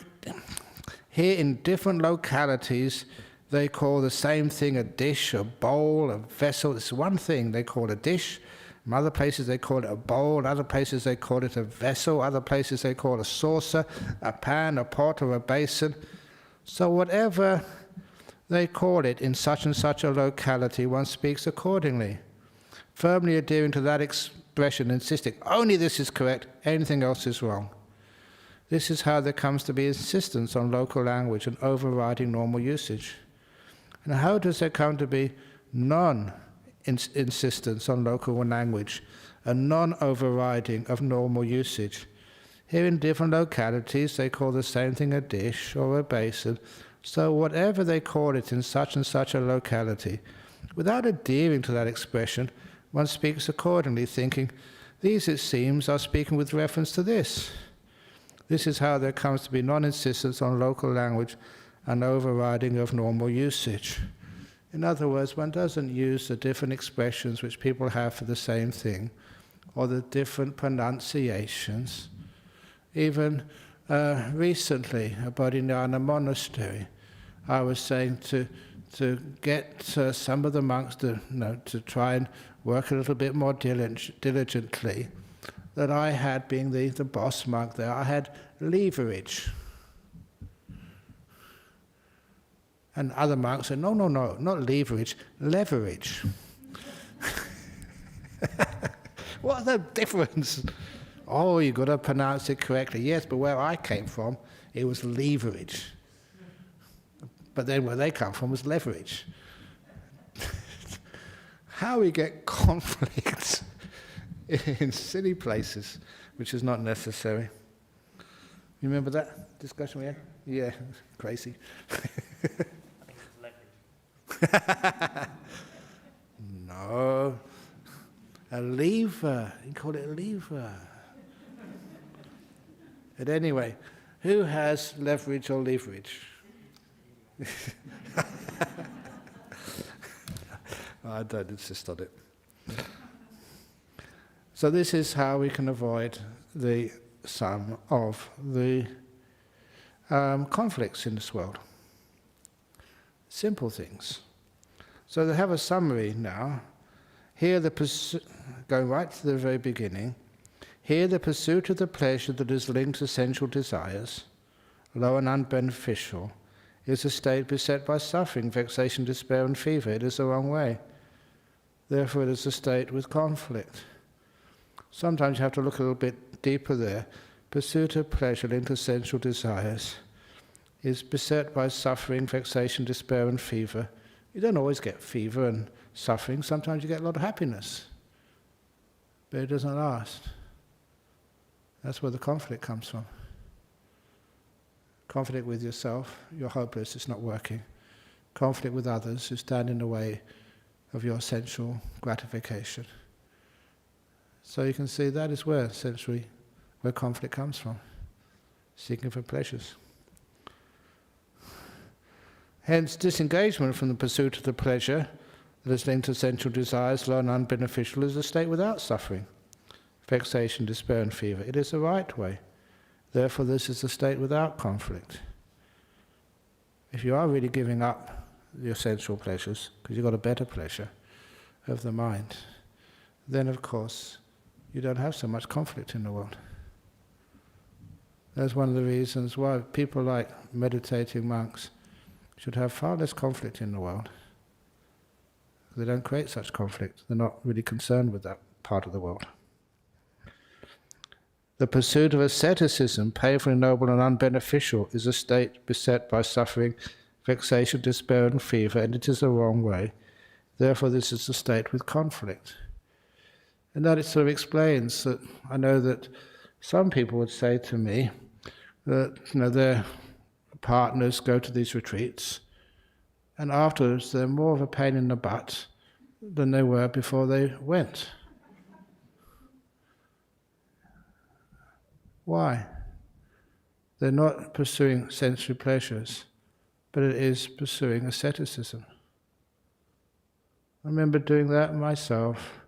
Speaker 1: localities, they call the same thing a dish, a bowl, a vessel. It's one thing they call a dish. In other places they call it a bowl. In other places they call it a vessel. Other places they call it a saucer, a pan, a pot, or a basin. So whatever they call it in such and such a locality, one speaks accordingly, firmly adhering to that expression, insisting only this is correct, anything else is wrong. This is how there comes to be insistence on local language and overriding normal usage. And how does there come to be non-insistence on local language and non-overriding of normal usage? Here in different localities they call the same thing a dish or a basin, so whatever they call it in such and such a locality, without adhering to that expression, one speaks accordingly, thinking, these, it seems, are speaking with reference to this. This is how there comes to be non-insistence on local language and overriding of normal usage. In other words, one doesn't use the different expressions which people have for the same thing, or the different pronunciations. Even recently, about in a monastery, I was saying to get some of the monks to try and work a little bit more diligently, that I had, being the boss monk there, I had leverage. And other monks said, no, not leverage, leverage. What's the difference? Oh, you've got to pronounce it correctly. Yes, but where I came from, it was leverage. But then where they come from was leverage. How we get conflicts in silly places, which is not necessary. You remember that discussion we had? Yeah, crazy.
Speaker 2: I think it's leverage.
Speaker 1: No. A lever. You call it a lever. But anyway, who has leverage or leverage? I don't insist on it. So this is how we can avoid some of the conflicts in this world. Simple things. So they have a summary now. Here, going right to the very beginning, here the pursuit of the pleasure that is linked to sensual desires, low and unbeneficial, is a state beset by suffering, vexation, despair, and fever. It is the wrong way. Therefore, it is a state with conflict. Sometimes you have to look a little bit deeper there. Pursuit of pleasure linked to sensual desires is beset by suffering, vexation, despair, and fever. You don't always get fever and suffering. Sometimes you get a lot of happiness. But it doesn't last. That's where the conflict comes from. Conflict with yourself, you're hopeless, it's not working. Conflict with others who stand in the way of your sensual gratification. So you can see that is where conflict comes from. Seeking for pleasures. Hence, disengagement from the pursuit of the pleasure that is linked to sensual desires, low and unbeneficial, is a state without suffering, vexation, despair, and fever. It is the right way. Therefore, this is a state without conflict. If you are really giving up your sensual pleasures, because you've got a better pleasure of the mind, then of course you don't have so much conflict in the world. That's one of the reasons why people like meditating monks should have far less conflict in the world. They don't create such conflict. They're not really concerned with that part of the world. The pursuit of asceticism, painful, noble, and unbeneficial, is a state beset by suffering, vexation, despair, and fever, and it is the wrong way. Therefore, this is a state with conflict. And that it sort of explains that I know that some people would say to me that their partners go to these retreats, and afterwards they're more of a pain in the butt than they were before they went. Why? They're not pursuing sensory pleasures, but it is pursuing asceticism. I remember doing that myself.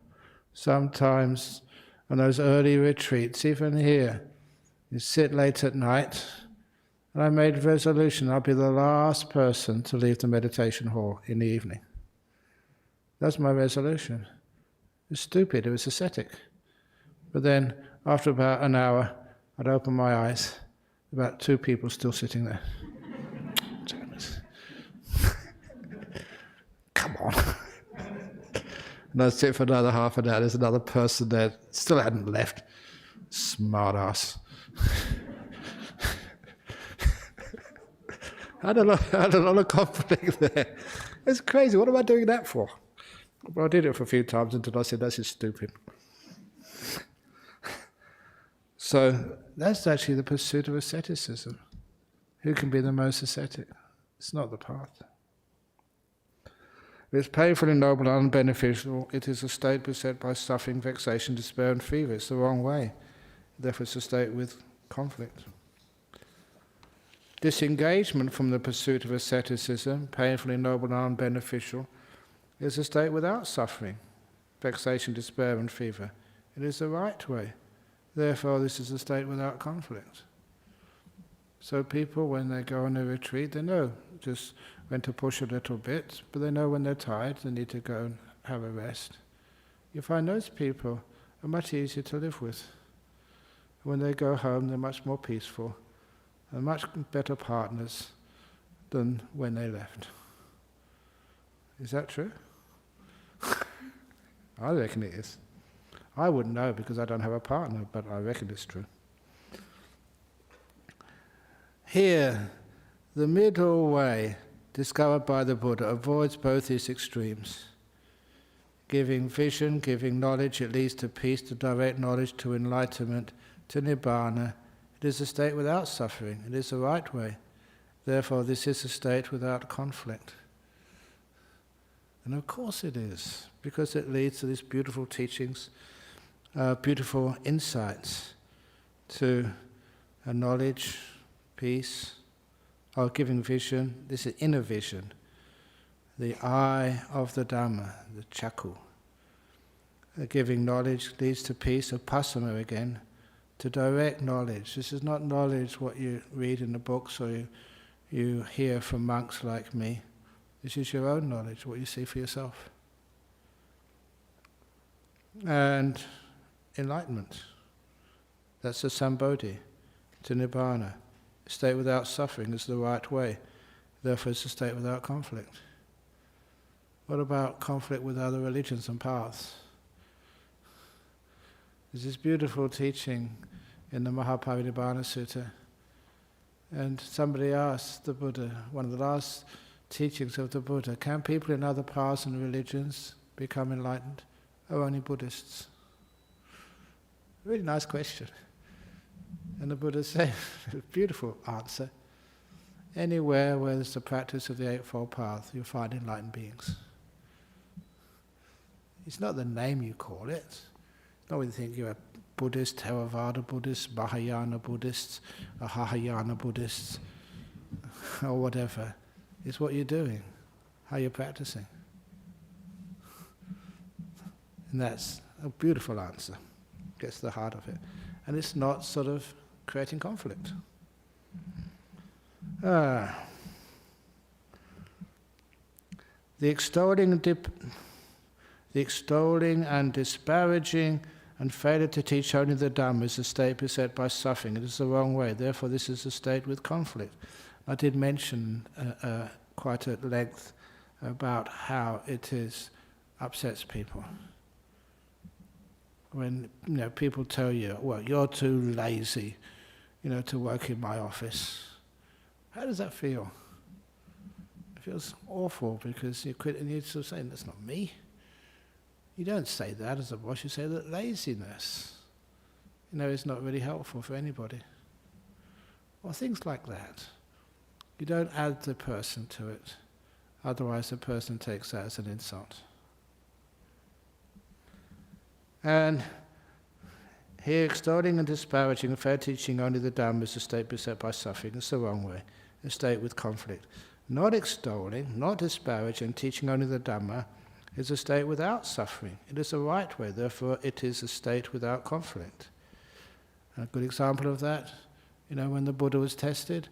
Speaker 1: Sometimes on those early retreats, even here, you sit late at night, and I made a resolution I'll be the last person to leave the meditation hall in the evening. That's my resolution. It's stupid, it was ascetic. But then, after about an hour, I'd open my eyes, about 2 people still sitting there. gone. And I sit for another half an hour, there's another person there, still hadn't left. Smart ass. I had a lot of conflict there. It's crazy, what am I doing that for? Well, I did it for a few times until I said, that's just stupid. So that's actually the pursuit of asceticism. Who can be the most ascetic? It's not the path. It's painful, ignoble, and unbeneficial. It is a state beset by suffering, vexation, despair, and fever. It's the wrong way. Therefore, it's a state with conflict. Disengagement from the pursuit of asceticism, painful, ignoble, and unbeneficial, is a state without suffering, vexation, despair, and fever. It is the right way. Therefore, this is a state without conflict. So people, when they go on a retreat, they know just when to push a little bit, but they know when they're tired, they need to go and have a rest. You find those people are much easier to live with. When they go home, they're much more peaceful and much better partners than when they left. Is that true? I reckon it is. I wouldn't know because I don't have a partner, but I reckon it's true. Here, the middle way discovered by the Buddha avoids both these extremes. Giving vision, giving knowledge, it leads to peace, to direct knowledge, to enlightenment, to nibbana. It is a state without suffering. It is the right way. Therefore, this is a state without conflict. And of course it is, because it leads to these beautiful teachings, beautiful insights to knowledge, peace, giving vision. This is inner vision, the eye of the Dhamma, the chakku. Giving knowledge leads to peace, upasana again, to direct knowledge. This is not knowledge what you read in the books or you hear from monks like me. This is your own knowledge, what you see for yourself. And enlightenment. That's the sambodhi, to nibbana. A state without suffering is the right way. Therefore, it's a state without conflict. What about conflict with other religions and paths? There's this beautiful teaching in the Mahaparinibbana Sutta, and somebody asked the Buddha, one of the last teachings of the Buddha, can people in other paths and religions become enlightened, or only Buddhists? Really nice question. And the Buddha said, a beautiful answer, anywhere where there's the practice of the Eightfold Path, you'll find enlightened beings. It's not the name you call it. It's not when you think you're a Buddhist, Theravada Buddhist, Mahayana Buddhists, Ahayana Buddhists, or whatever. It's what you're doing, how you're practicing. And that's a beautiful answer. Gets to the heart of it. And it's not sort of creating conflict. The extolling and disparaging and failure to teach only the Dhamma is a state beset by suffering. It is the wrong way. Therefore, this is a state with conflict. I did mention quite at length about how it upsets people. When people tell you, well, you're too lazy, to work in my office. How does that feel? It feels awful because you quit and you're sort of saying, that's not me. You don't say that as a boss, you say that laziness, is not really helpful for anybody. Or things like that. You don't add the person to it, otherwise the person takes that as an insult. And here, extolling and disparaging and fair teaching only the Dhamma is a state beset by suffering. It's the wrong way, a state with conflict. Not extolling, not disparaging, teaching only the Dhamma is a state without suffering. It is the right way, therefore it is a state without conflict. A good example of that, when the Buddha was tested,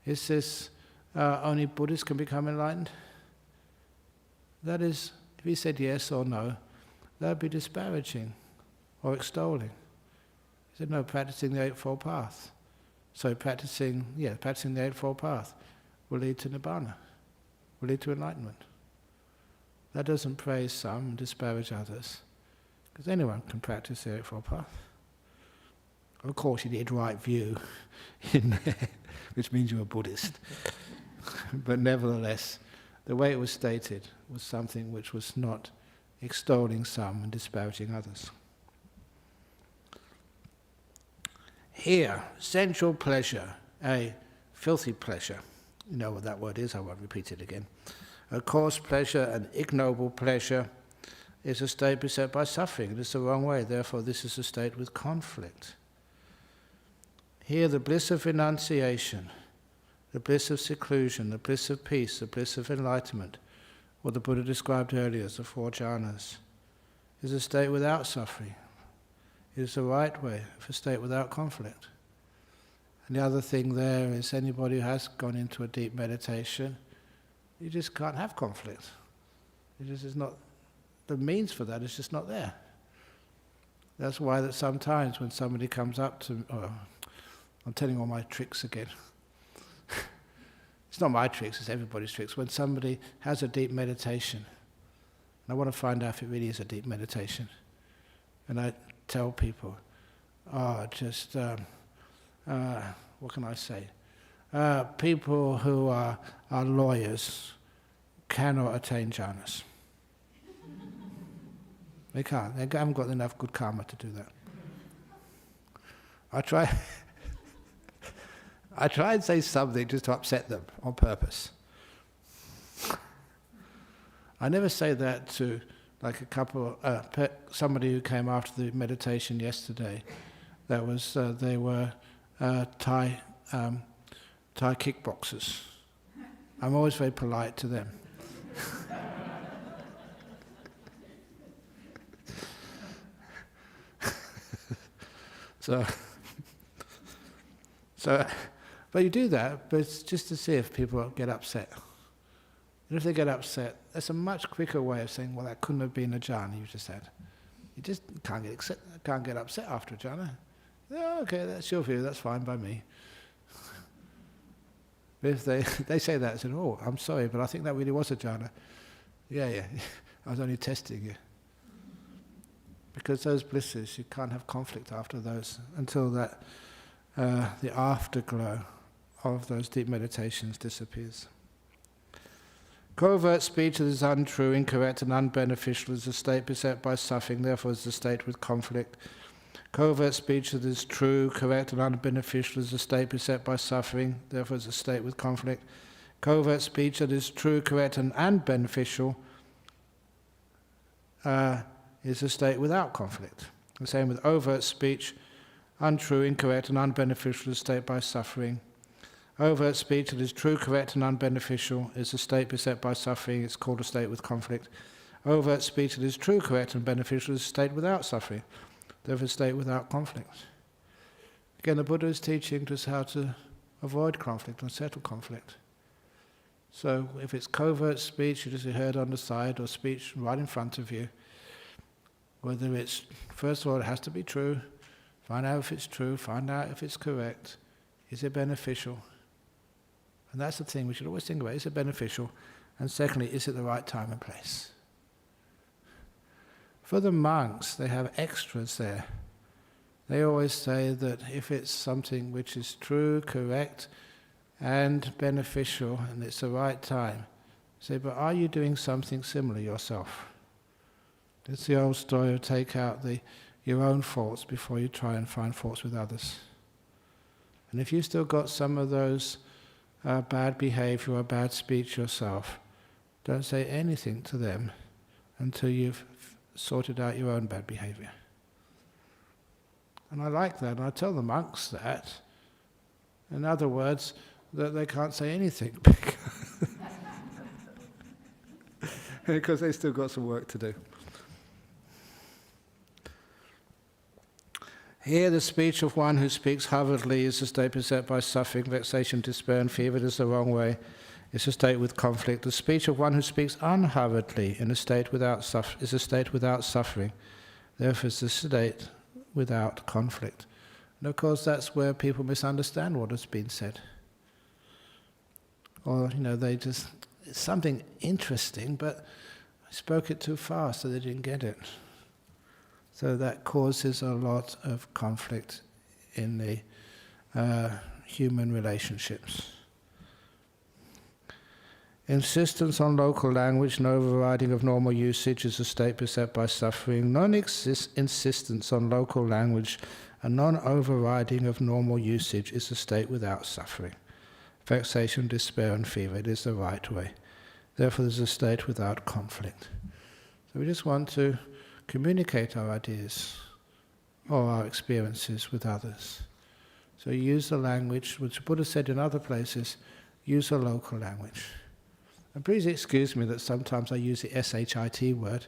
Speaker 1: is this only Buddhists can become enlightened? That is, if he said yes or no, that would be disparaging or extolling. He said, no, practicing the Eightfold Path. So practicing the Eightfold Path will lead to nibbana, will lead to enlightenment. That doesn't praise some and disparage others, because anyone can practice the Eightfold Path. Of course, you need right view in there, which means you're a Buddhist. But nevertheless, the way it was stated was something which was not extolling some and disparaging others. Here, sensual pleasure, a filthy pleasure, you know what that word is, I won't repeat it again. A coarse pleasure, an ignoble pleasure, is a state beset by suffering. It is the wrong way, therefore this is a state with conflict. Here, the bliss of renunciation, the bliss of seclusion, the bliss of peace, the bliss of enlightenment, what the Buddha described earlier as the 4 jhanas, is a state without suffering. It is the right way for a state without conflict. And the other thing there is anybody who has gone into a deep meditation, you just can't have conflict. It just is not, the means for that is just not there. That's why that sometimes when somebody comes up to, I'm telling all my tricks again. It's not my tricks, it's everybody's tricks. When somebody has a deep meditation, and I want to find out if it really is a deep meditation, and I tell people, what can I say? People who are lawyers cannot attain jhanas. They can't. They haven't got enough good karma to do that. I try and say something just to upset them on purpose. I never say that to like a couple, somebody who came after the meditation yesterday. That was they were Thai kickboxers. I'm always very polite to them. So, but you do that, but it's just to see if people get upset. And if they get upset, that's a much quicker way of saying, well, that couldn't have been a jhana you just had. You just can't get upset after a jhana. Yeah, okay, that's your view, that's fine by me. But if they say that, I said, oh, I'm sorry, but I think that really was a jhana. Yeah, I was only testing you. Because those blisses, you can't have conflict after those until that the afterglow of those deep meditations disappears. Covert speech that is untrue, incorrect, and unbeneficial is a state beset by suffering, therefore is a state with conflict. Covert speech that is true, correct, and unbeneficial is a state beset by suffering, therefore is a state with conflict. Covert speech that is true, correct, and unbeneficial is a state without conflict. The same with overt speech, untrue, incorrect, and unbeneficial is a state by suffering. Overt speech that is true, correct, and unbeneficial is a state beset by suffering. It's called a state with conflict. Overt speech that is true, correct, and beneficial is a state without suffering. Therefore, a state without conflict. Again, the Buddha is teaching us how to avoid conflict and settle conflict. So, if it's covert speech you just heard on the side, or speech right in front of you, whether it's, first of all, it has to be true. Find out if it's true. Find out if it's correct. Is it beneficial? And that's the thing we should always think about. Is it beneficial? And secondly, is it the right time and place? For the monks, they have extras there. They always say that if it's something which is true, correct, and beneficial, and it's the right time, say, but are you doing something similar yourself? It's the old story of take out your own faults before you try and find faults with others. And if you've still got some of those bad behavior or bad speech yourself, don't say anything to them until you've sorted out your own bad behavior. And I like that, and I tell the monks that. In other words, that they can't say anything because they still got some work to do. Here the speech of one who speaks hurriedly is a state beset by suffering, vexation, despair, and fear. It is the wrong way. It's a state with conflict. The speech of one who speaks unhurriedly in a state without is a state without suffering. Therefore, it's a state without conflict. And of course, that's where people misunderstand what has been said. Or, they just, it's something interesting, but I spoke it too fast, so they didn't get it. So that causes a lot of conflict in the human relationships. Insistence on local language, no overriding of normal usage, is a state beset by suffering. Non-insistence on local language and non-overriding of normal usage is a state without suffering. Vexation, despair and fever, it is the right way. Therefore there's a state without conflict. So we just want to communicate our ideas or our experiences with others. So use the language, which Buddha said in other places, use a local language. And please excuse me that sometimes I use the SHIT word,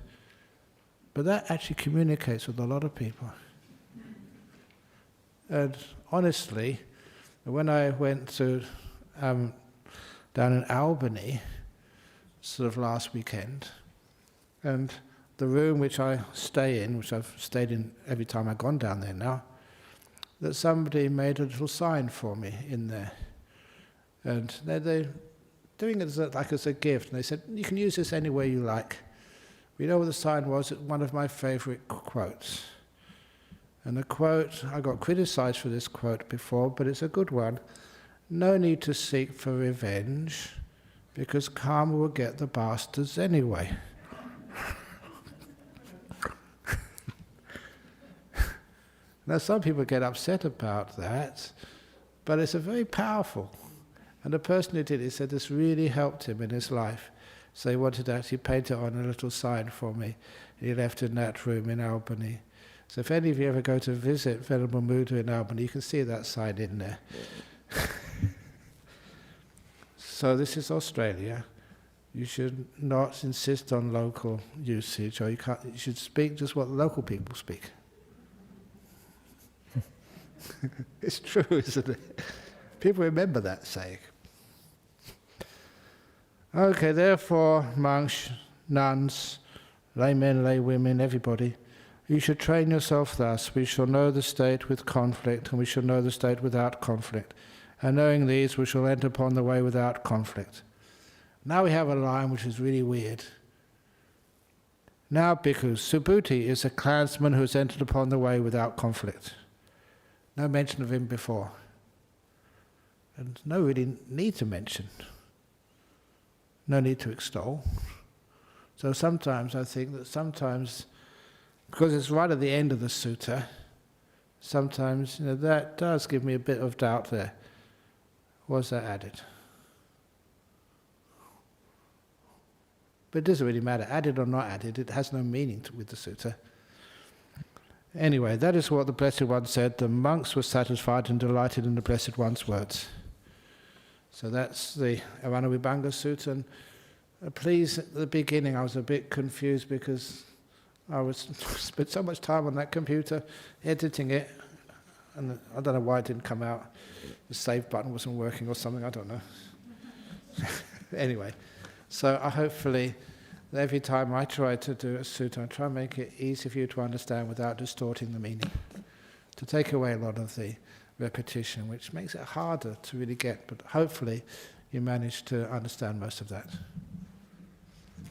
Speaker 1: but that actually communicates with a lot of people. And honestly, when I went to down in Albany, sort of last weekend, and the room which I stay in, which I've stayed in every time I've gone down there now, that somebody made a little sign for me in there. And they're doing it as a gift. And they said, you can use this any way you like. You know what the sign was? It's one of my favorite quotes. And the quote, I got criticized for this quote before, but it's a good one. No need to seek for revenge, because karma will get the bastards anyway. Now some people get upset about that, but it's a very powerful. And the person who did it said this really helped him in his life. So he wanted to actually paint it on a little sign for me. He left in that room in Albany. So if any of you ever go to visit Venerable Buddha in Albany, you can see that sign in there. So this is Australia. You should not insist on local usage, or you should speak just what local people speak. It's true, isn't it? People remember that saying. Okay, therefore, monks, nuns, laymen, laywomen, everybody, you should train yourself thus. We shall know the state with conflict, and we shall know the state without conflict. And knowing these, we shall enter upon the way without conflict. Now we have a line which is really weird. Now, bhikkhus, Subhuti is a clansman who has entered upon the way without conflict. No mention of him before. And no really need to mention. No need to extol. So sometimes I think that because it's right at the end of the sutta, sometimes that does give me a bit of doubt there. Was that added? But it doesn't really matter, added or not added, it has no meaning with the sutta. Anyway, that is what the Blessed One said. The monks were satisfied and delighted in the Blessed One's words. So that's the Aranavibhanga Sutta. And please, at the beginning I was a bit confused because I spent so much time on that computer editing it, and I don't know why it didn't come out. The save button wasn't working or something, I don't know. Anyway, so hopefully every time I try to do a sutta, I try and make it easy for you to understand without distorting the meaning, to take away a lot of the repetition, which makes it harder to really get, but hopefully you manage to understand most of that.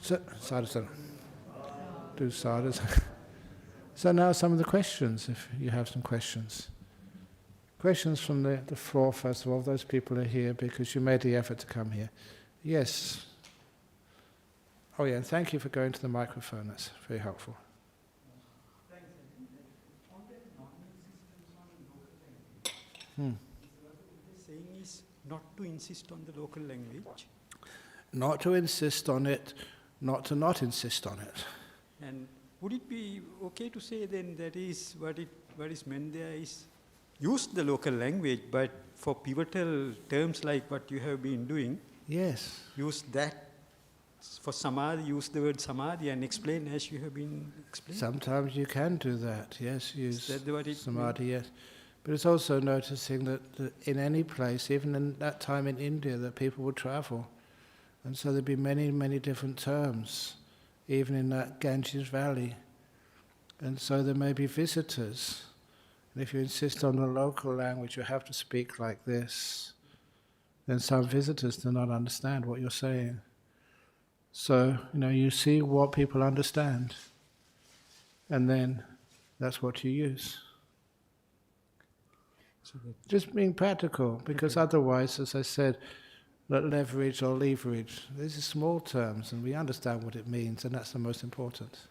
Speaker 1: So, sadhu. Do sadhu. So now some of the questions, if you have some questions. Questions from the floor, first of all. Those people are here because you made the effort to come here. Yes. Oh yeah, and thank you for going to the microphone. That's very helpful.
Speaker 3: Thanks. On that non-insistence on local language, the saying is not to insist on the local language.
Speaker 1: Not to insist on it, not to not insist on it.
Speaker 3: And would it be okay to say then that is what is meant there is use the local language, but for pivotal terms like what you have been doing,
Speaker 1: Yes.
Speaker 3: use that. For samadhi, use the word samadhi and explain as you have been explaining.
Speaker 1: Sometimes you can do that, yes, use
Speaker 3: Is that what it
Speaker 1: samadhi, yes. But it's also noticing that in any place, even in that time in India, that people would travel. And so there'd be many, many different terms, even in that Ganges Valley. And so there may be visitors. And if you insist on the local language, you have to speak like this, then some visitors do not understand what you're saying. So, you see what people understand, and then that's what you use.
Speaker 3: So that,
Speaker 1: Just being practical, because otherwise, as I said, leverage or leverage, these are small terms, and we understand what it means, and that's the most important.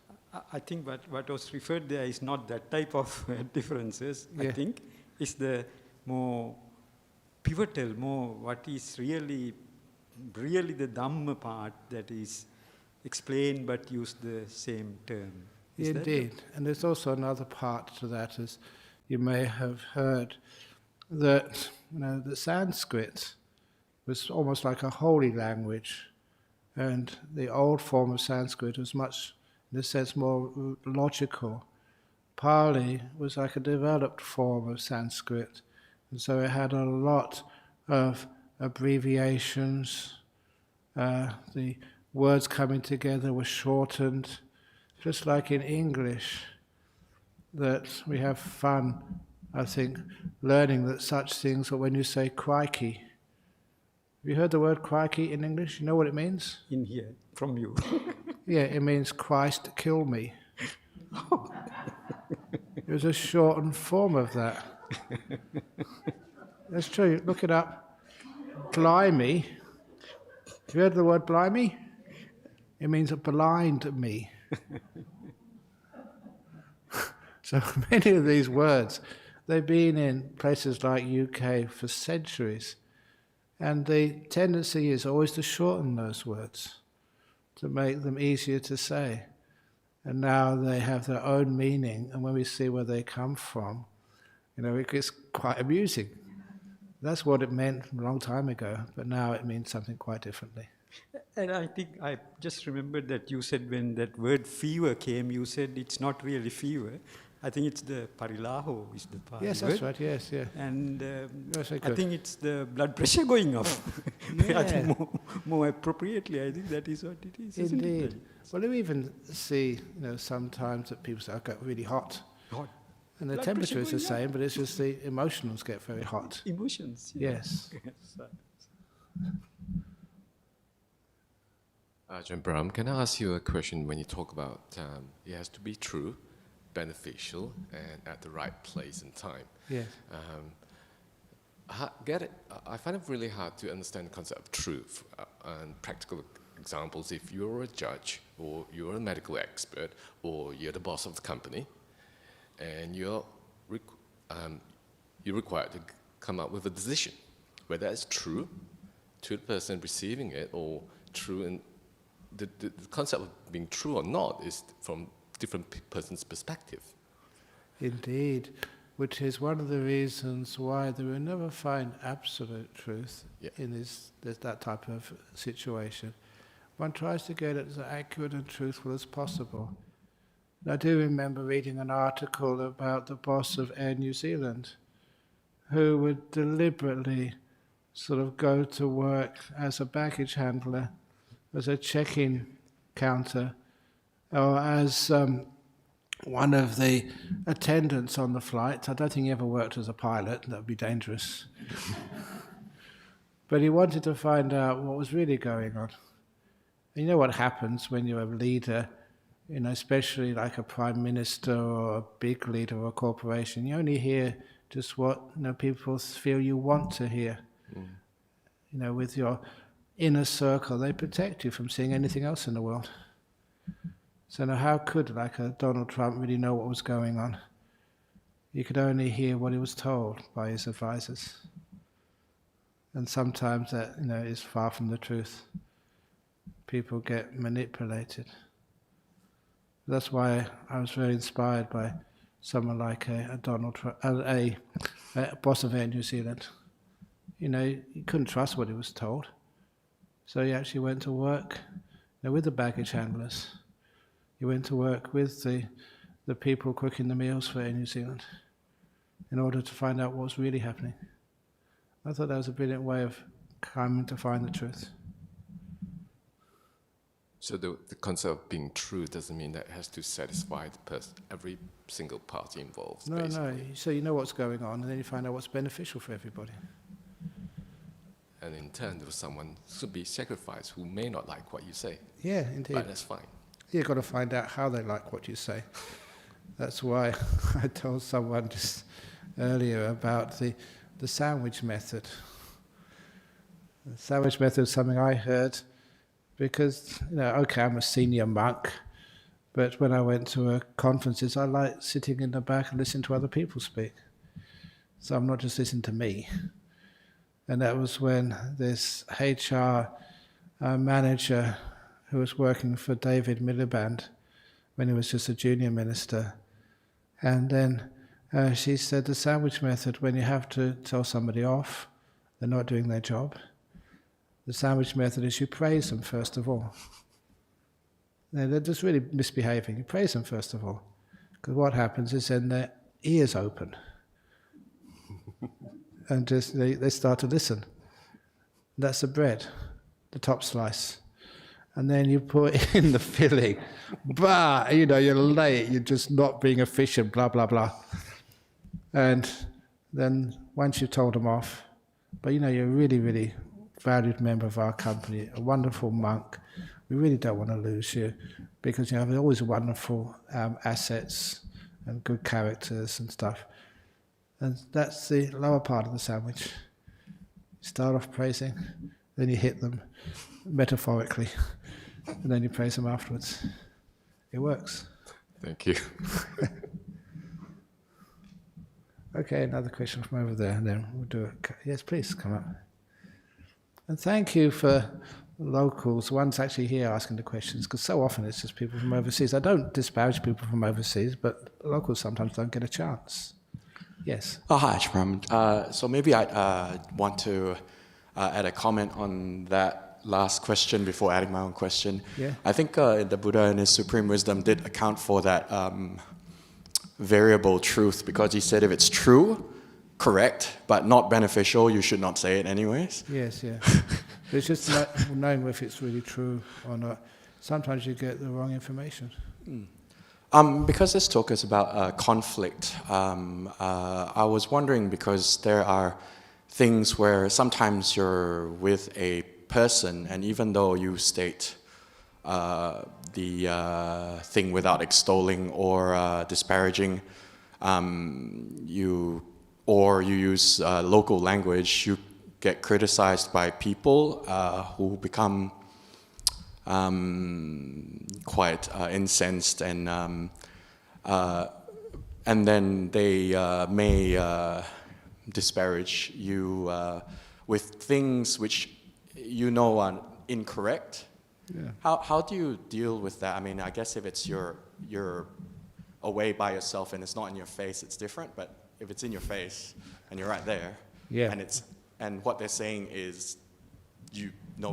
Speaker 3: I think what was referred there is not that type of differences. I
Speaker 1: Yeah.
Speaker 3: think it's the more pivotal, more what is really the Dhamma part that is explained but use the same term. Is that
Speaker 1: Indeed. And there's also another part to that, as you may have heard, that the Sanskrit was almost like a holy language, and the old form of Sanskrit was much, in a sense, more logical. Pali was like a developed form of Sanskrit, and so it had a lot of abbreviations. The words coming together were shortened, just like in English, that we have fun, I think, learning that such things, or when you say crikey. Have you heard the word crikey in English? You know what it means?
Speaker 3: in here from you?
Speaker 1: Yeah, it means Christ kill me. It was a shortened form of that. That's true, look it up. Blimey. Have you heard the word blimey? It means blind me. So many of these words, they've been in places like UK for centuries, and the tendency is always to shorten those words, to make them easier to say. And now they have their own meaning, and when we see where they come from, it gets quite amusing. That's what it meant a long time ago, but now it means something quite differently.
Speaker 3: And I think I just remembered that you said when that word fever came, you said it's not really fever. I think it's the parilaho is the Pali
Speaker 1: Yes,
Speaker 3: word.
Speaker 1: that's right, yes, yeah.
Speaker 3: And
Speaker 1: Yes, I
Speaker 3: I
Speaker 1: could.
Speaker 3: think it's the blood pressure going up. I
Speaker 1: Yeah.
Speaker 3: think more appropriately, I think that is what it is. Isn't
Speaker 1: Indeed.
Speaker 3: it?
Speaker 1: Well, you even see, sometimes that people say, I got really hot.
Speaker 3: Hot.
Speaker 1: And the
Speaker 3: Blood
Speaker 1: temperature
Speaker 3: pressure
Speaker 1: is the
Speaker 3: going
Speaker 1: same, but it's just the emotions get very hot.
Speaker 3: Emotions. Yeah.
Speaker 1: Yes.
Speaker 4: Ajahn Brahm, can I ask you a question when you talk about it has to be true, beneficial, and at the right place and time?
Speaker 1: Yes.
Speaker 4: I find it really hard to understand the concept of truth and practical examples. If you're a judge, or you're a medical expert, or you're the boss of the company, and you're required to come up with a decision, whether it's true to the person receiving it, or true in the concept of being true or not is from different person's perspective.
Speaker 1: Indeed. Which is one of the reasons why they will never find absolute truth in that type of situation. One tries to get it as accurate and truthful as possible. And I do remember reading an article about the boss of Air New Zealand, who would deliberately sort of go to work as a baggage handler, as a check-in counter, or as one of the attendants on the flight. I don't think he ever worked as a pilot, that would be dangerous. But he wanted to find out what was really going on. And you know what happens when you're a leader, especially like a prime minister or a big leader of a corporation, you only hear just what people feel you want to hear. With your inner circle, they protect you from seeing anything else in the world. So now how could like a Donald Trump really know what was going on? You could only hear what he was told by his advisors. And sometimes that is far from the truth. People get manipulated. That's why I was very inspired by someone like a Donald Trump, a boss of Air New Zealand. He couldn't trust what he was told. So he actually went to work with the baggage handlers. He went to work with the people cooking the meals for Air New Zealand in order to find out what was really happening. I thought that was a brilliant way of coming to find the truth.
Speaker 4: So the concept of being true doesn't mean that it has to satisfy every single party involved.
Speaker 1: No. So you know what's going on, and then you find out what's beneficial for everybody.
Speaker 4: And in turn, there was someone should be sacrificed who may not like what you say.
Speaker 1: Yeah, indeed.
Speaker 4: But that's fine.
Speaker 1: You've got to find out how they like what you say. That's why I told someone just earlier about the sandwich method. The sandwich method is something I heard because, okay, I'm a senior monk, but when I went to conferences, I like sitting in the back and listening to other people speak. So I'm not just listening to me. And that was when this HR manager who was working for David Miliband when he was just a junior minister. And then she said the sandwich method, when you have to tell somebody off, they're not doing their job, the sandwich method is you praise them first of all. They're just really misbehaving. You praise them first of all. Because what happens is then their ears open. And just they start to listen. That's the bread, the top slice. And then you put in the filling. Bah! You're late, you're just not being efficient, blah, blah, blah. And then once you've told them off, but you're a really, really valued member of our company, a wonderful monk, we really don't want to lose you because you have always wonderful assets and good characters and stuff. And that's the lower part of the sandwich. You start off praising, then you hit them metaphorically, and then you praise them afterwards. It works.
Speaker 4: Thank you.
Speaker 1: Okay, another question from over there, and then we'll do it. Yes, please, come up. And thank you for locals, one's actually here asking the questions, because so often it's just people from overseas. I don't disparage people from overseas, but locals sometimes don't get a chance. Yes.
Speaker 5: Hi, Ajahn Brahm. So maybe I want to add a comment on that last question before adding my own question.
Speaker 1: Yeah.
Speaker 5: I think the Buddha in his Supreme Wisdom did account for that variable truth, because he said if it's true, correct, but not beneficial, you should not say it anyways.
Speaker 1: Yes, yeah. But it's just knowing if it's really true or not. Sometimes you get the wrong information.
Speaker 5: Because this talk is about conflict, I was wondering, because there are things where sometimes you're with a person, and even though you state the thing without extolling or disparaging, you use local language, you get criticized by people who become quite incensed, and then they may disparage you with things which are incorrect.
Speaker 1: Yeah.
Speaker 5: How do you deal with that? I mean, I guess if it's you're away by yourself and it's not in your face, it's different. But if it's in your face and you're right there,
Speaker 1: yeah,
Speaker 5: and what they're saying is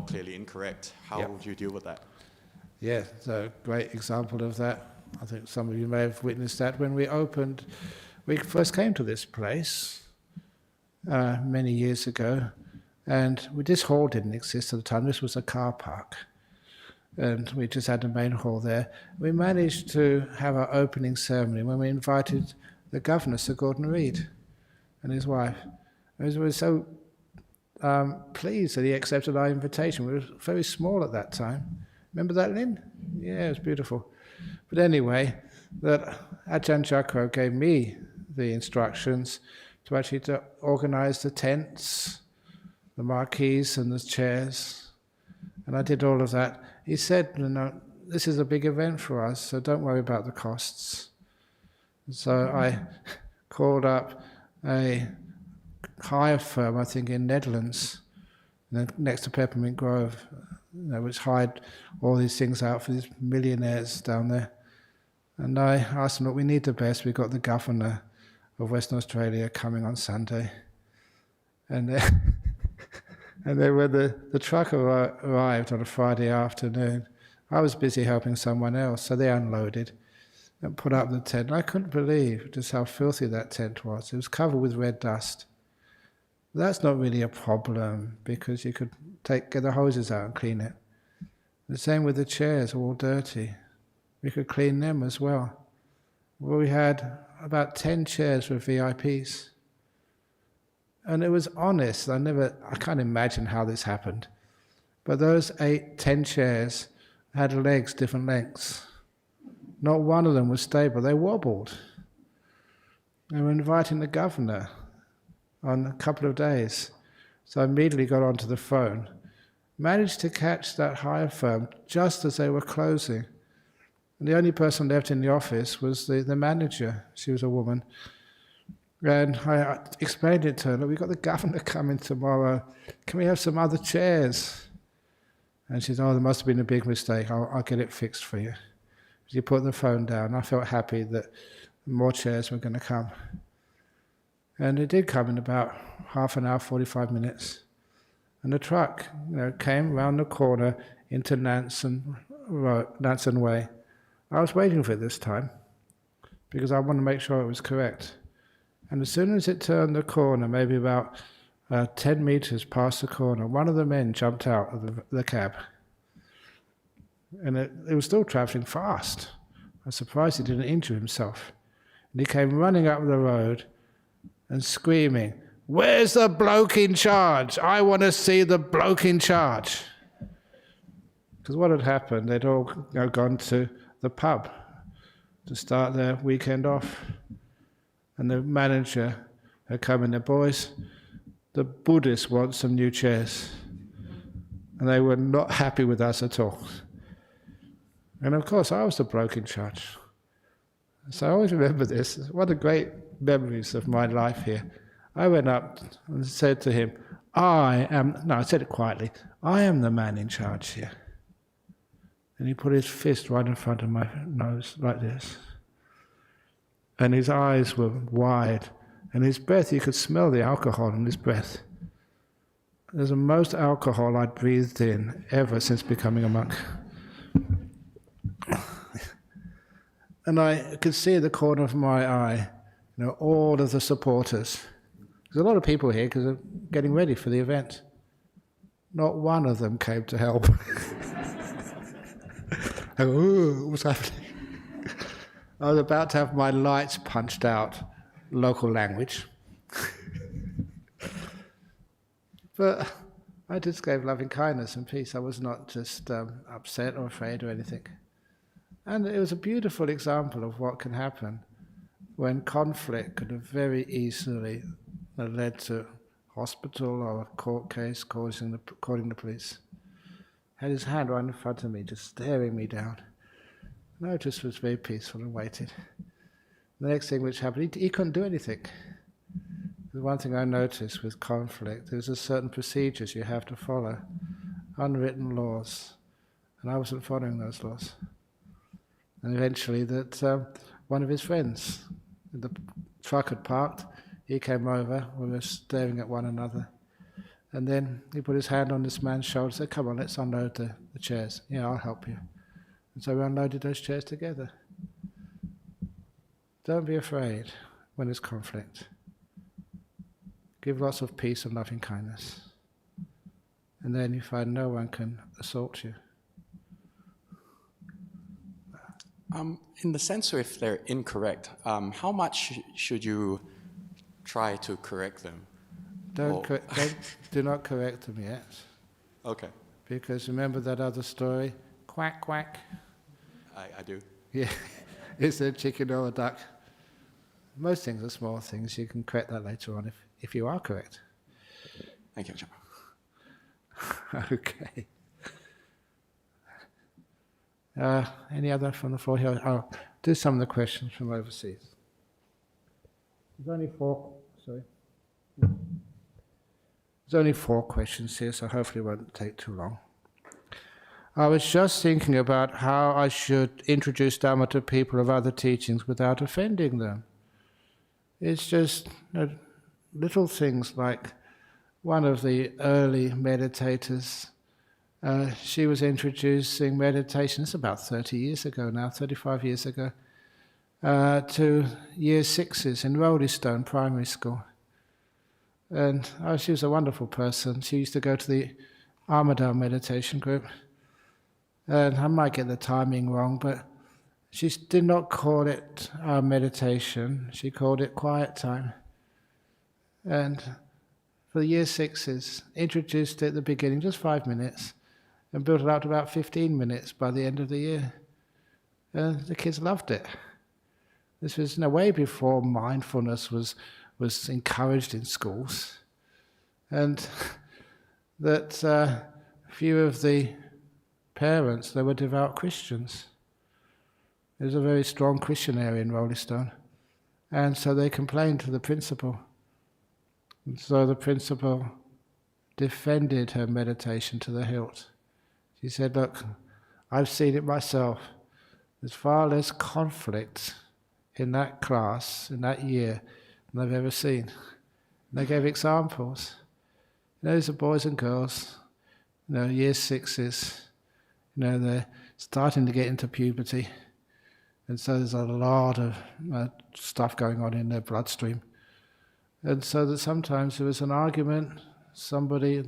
Speaker 5: clearly incorrect, how would you deal with that?
Speaker 1: Yeah, so great example of that. I think some of you may have witnessed that when we first came to this place many years ago, and this hall didn't exist at the time. This was a car park, and we just had the main hall there. We managed to have our opening ceremony when we invited the governor, Sir Gordon Reed, and his wife. We were so pleased that he accepted our invitation. We were very small at that time. Remember that, Lynn? Yeah, it was beautiful. But anyway, that Ajahn Chakra gave me the instructions to actually organize the tents, the marquees and the chairs. And I did all of that. He said, this is a big event for us, so don't worry about the costs. So I called up a hire firm, I think in Netherlands, next to Peppermint Grove, which hired all these things out for these millionaires down there. And I asked them, look, we need the best. We've got the governor of Western Australia coming on Sunday. And then, when the truck arrived on a Friday afternoon, I was busy helping someone else, so they unloaded and put up the tent. And I couldn't believe just how filthy that tent was. It was covered with red dust. That's not really a problem, because you could get the hoses out and clean it. The same with the chairs, all dirty. We could clean them as well. Well, we had about 10 chairs for VIPs. And it was honest. I can't imagine how this happened. But those 10 chairs had legs different lengths. Not one of them was stable. They wobbled. They were inviting the governor on a couple of days. So I immediately got onto the phone, managed to catch that hire firm just as they were closing. And the only person left in the office was the manager. She was a woman. And I explained it to her, look, we've got the governor coming tomorrow. Can we have some other chairs? And she said, oh, there must have been a big mistake. I'll get it fixed for you. She put the phone down. I felt happy that more chairs were going to come. And it did come in about half an hour, 45 minutes. And the truck, came round the corner into Nansen Way. I was waiting for it this time because I wanted to make sure it was correct. And as soon as it turned the corner, maybe about 10 meters past the corner, one of the men jumped out of the cab. And it was still traveling fast. I was surprised he didn't injure himself. And he came running up the road and screaming, "Where's the bloke in charge? I want to see the bloke in charge." Because what had happened, they'd all gone to the pub to start their weekend off. And the manager had come in, the boys, the Buddhists want some new chairs. And they were not happy with us at all. And of course, I was the bloke in charge. So I always remember this. What a great memories of my life here. I went up and said to him, I said it quietly, I am the man in charge here. And he put his fist right in front of my nose, like this. And his eyes were wide. And his breath, you could smell the alcohol in his breath. There's the most alcohol I'd breathed in ever since becoming a monk. And I could see at the corner of my eye, all of the supporters. There's a lot of people here because they're getting ready for the event. Not one of them came to help. I go, ooh, what's happening? I was about to have my lights punched out, local language. But I just gave loving kindness and peace. I was not just upset or afraid or anything. And it was a beautiful example of what can happen when conflict could have very easily led to hospital or a court case calling the police. Had his hand right in front of me, just staring me down. And I just was very peaceful and waited. The next thing which happened, he couldn't do anything. The one thing I noticed with conflict, there's a certain procedures you have to follow, unwritten laws, and I wasn't following those laws. And eventually one of his friends, the truck had parked, he came over, we were staring at one another, and then he put his hand on this man's shoulder and said, come on, let's unload the chairs. Yeah, I'll help you. And so we unloaded those chairs together. Don't be afraid when there's conflict. Give lots of peace and loving kindness. And then you find no one can assault you.
Speaker 5: In the sense of if they're incorrect, how much should you try to correct them?
Speaker 1: Do not correct them yet.
Speaker 5: Okay.
Speaker 1: Because remember that other story? Quack, quack.
Speaker 5: I do.
Speaker 1: Yeah. Is there a chicken or a duck? Most things are small things. You can correct that later on if you are correct.
Speaker 5: Thank you, Ajahn.
Speaker 1: Okay. Any other from the floor here? I'll do some of the questions from overseas. There's only four questions here, so hopefully it won't take too long. I was just thinking about how I should introduce Dharma to people of other teachings without offending them. It's just little things like one of the early meditators, she was introducing meditation, it's about 30 years ago now, 35 years ago, to year sixes in Rollystone Primary School. And she was a wonderful person. She used to go to the Armadale meditation group. And I might get the timing wrong, but she did not call it meditation. She called it quiet time. And for the year sixes, introduced it at the beginning, just 5 minutes, and built it up to about 15 minutes by the end of the year. The kids loved it. This was in a way before mindfulness was encouraged in schools. And that few of the parents, they were devout Christians. There was a very strong Christian area in Rollystone. And so they complained to the principal. And so the principal defended her meditation to the hilt. She said, look, I've seen it myself. There's far less conflict in that class, in that year, than I've ever seen. And they gave examples. Those are boys and girls, year sixes, they're starting to get into puberty. And so there's a lot of stuff going on in their bloodstream. And so that sometimes there was an argument, somebody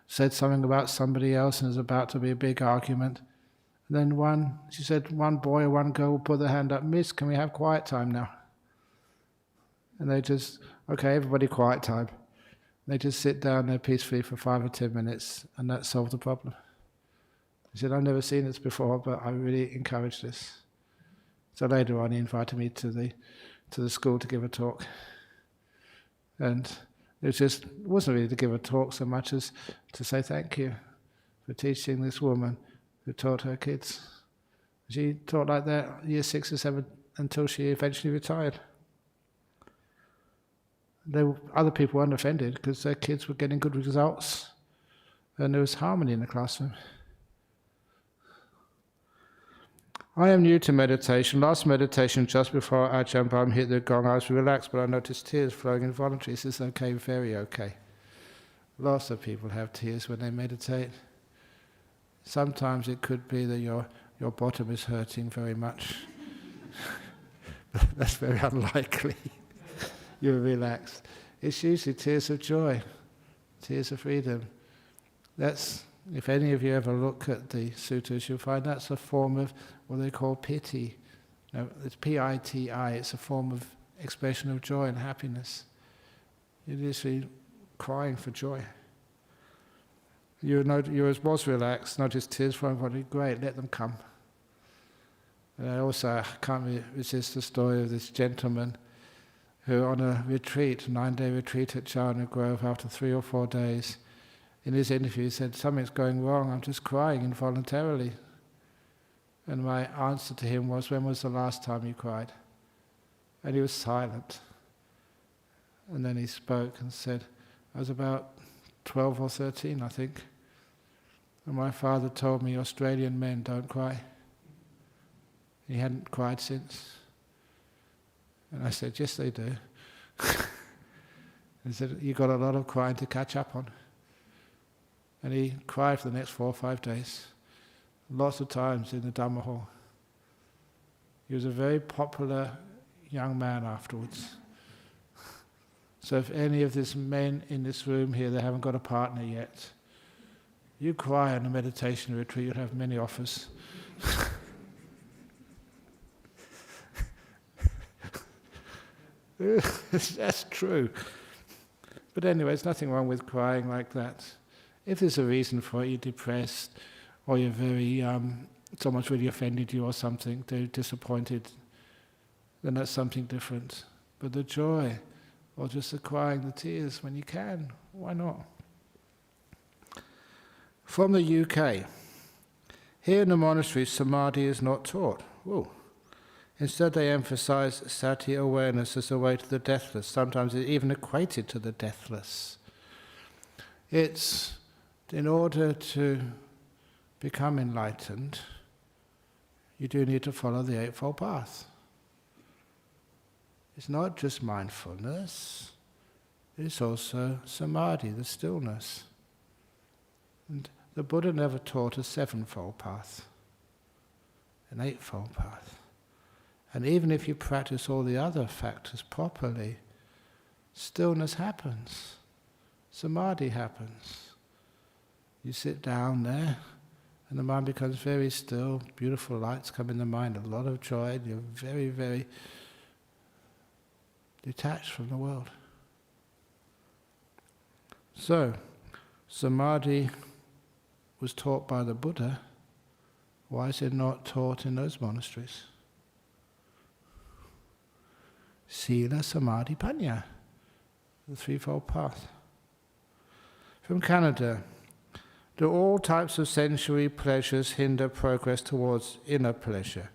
Speaker 1: said something about somebody else and there's about to be a big argument. And then she said, one boy or one girl will put their hand up, Miss, can we have quiet time now? And they just, okay, everybody quiet time. They just sit down there peacefully for 5 or 10 minutes and that solved the problem. He said, I've never seen this before, but I really encourage this. So later on he invited me to the school to give a talk. And it wasn't really to give a talk so much as to say thank you for teaching this woman who taught her kids. She taught like that year 6 or 7 until she eventually retired. Other people weren't offended because their kids were getting good results and there was harmony in the classroom. I am new to meditation. Last meditation, just before Ajahn Brahm hit the gong, I was relaxed, but I noticed tears flowing involuntarily. This is okay, very okay. Lots of people have tears when they meditate. Sometimes it could be that your bottom is hurting very much. That's very unlikely. You're relaxed. It's usually tears of joy, tears of freedom. That's, if any of you ever look at the suttas, you'll find that's a form of what they call piti. It's P-I-T-I. It's a form of expression of joy and happiness. You're literally crying for joy. You're as was relaxed, notice tears flowing from you. Great, let them come. And I can't resist the story of this gentleman who on a retreat, 9-day retreat at Jhana Grove, after 3 or 4 days, in his interview he said, something's going wrong, I'm just crying involuntarily. And my answer to him was, when was the last time you cried? And he was silent. And then he spoke and said, I was about 12 or 13, I think. And my father told me Australian men don't cry. He hadn't cried since. And I said, yes, they do. He said, you've got a lot of crying to catch up on. And he cried for the next 4 or 5 days. Lots of times in the Dharma hall. He was a very popular young man afterwards. So if any of these men in this room here, they haven't got a partner yet, you cry on a meditation retreat, you'll have many offers. That's true. But anyway, there's nothing wrong with crying like that. If there's a reason for it, you're depressed, or you're very, someone's really offended you or something, they're disappointed, then that's something different. But the joy, or just the crying, the tears, when you can, why not? From the UK. Here in the monastery, samadhi is not taught. Whoa. Instead, they emphasize sati awareness as a way to the deathless. Sometimes it's even equated to the deathless. It's in order to become enlightened, you do need to follow the Eightfold Path. It's not just mindfulness, it's also samadhi, the stillness. And the Buddha never taught a sevenfold path, an eightfold path. And even if you practice all the other factors properly, stillness happens, samadhi happens. You sit down there, and the mind becomes very still, beautiful lights come in the mind, a lot of joy, and you're very, very detached from the world. So, samadhi was taught by the Buddha. Why is it not taught in those monasteries? Sila, Samadhi, Panya, the threefold path. From Canada, do all types of sensory pleasures hinder progress towards inner pleasure?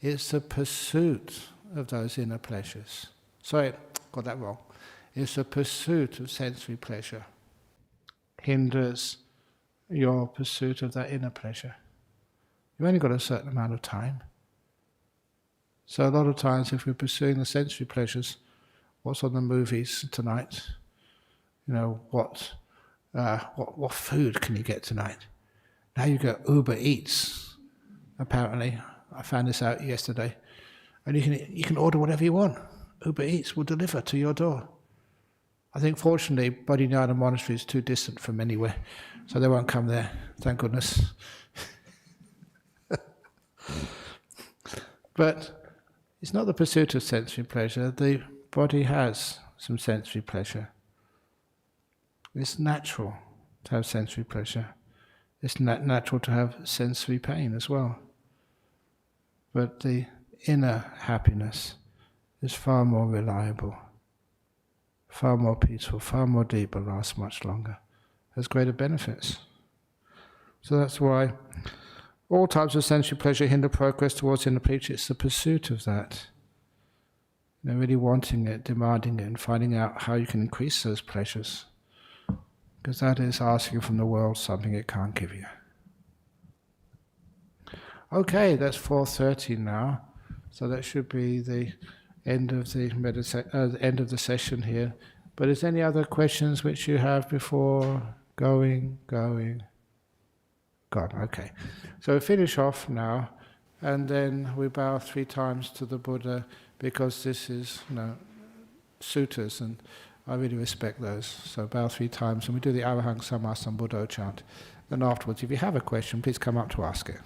Speaker 1: It's the pursuit of those inner pleasures. Sorry, got that wrong. It's the pursuit of sensory pleasure hinders your pursuit of that inner pleasure. You've only got a certain amount of time. So a lot of times if we're pursuing the sensory pleasures, what's on the movies tonight? You know, what food can you get tonight? Now you get Uber Eats, apparently. I found this out yesterday. And you can order whatever you want. Uber Eats will deliver to your door. I think fortunately Bodhinyana Monastery is too distant from anywhere, so they won't come there, thank goodness. But it's not the pursuit of sensory pleasure. The body has some sensory pleasure. It's natural to have sensory pleasure. It's natural to have sensory pain as well. But the inner happiness is far more reliable, far more peaceful, far more deeper, lasts much longer, has greater benefits. So that's why all types of sensory pleasure hinder progress towards inner peace. It's the pursuit of that. You know, really wanting it, demanding it, and finding out how you can increase those pleasures. Because that is asking from the world something it can't give you. Okay, that's 4:30 now. So that should be the end of the end of the session here. But is there any other questions which you have before going? Gone, okay. So we finish off now, and then we bow 3 times to the Buddha, because this is, suttas, and I really respect those. So bow 3 times, and we do the Arahang Samma Sambuddho chant. Then afterwards, if you have a question, please come up to ask it.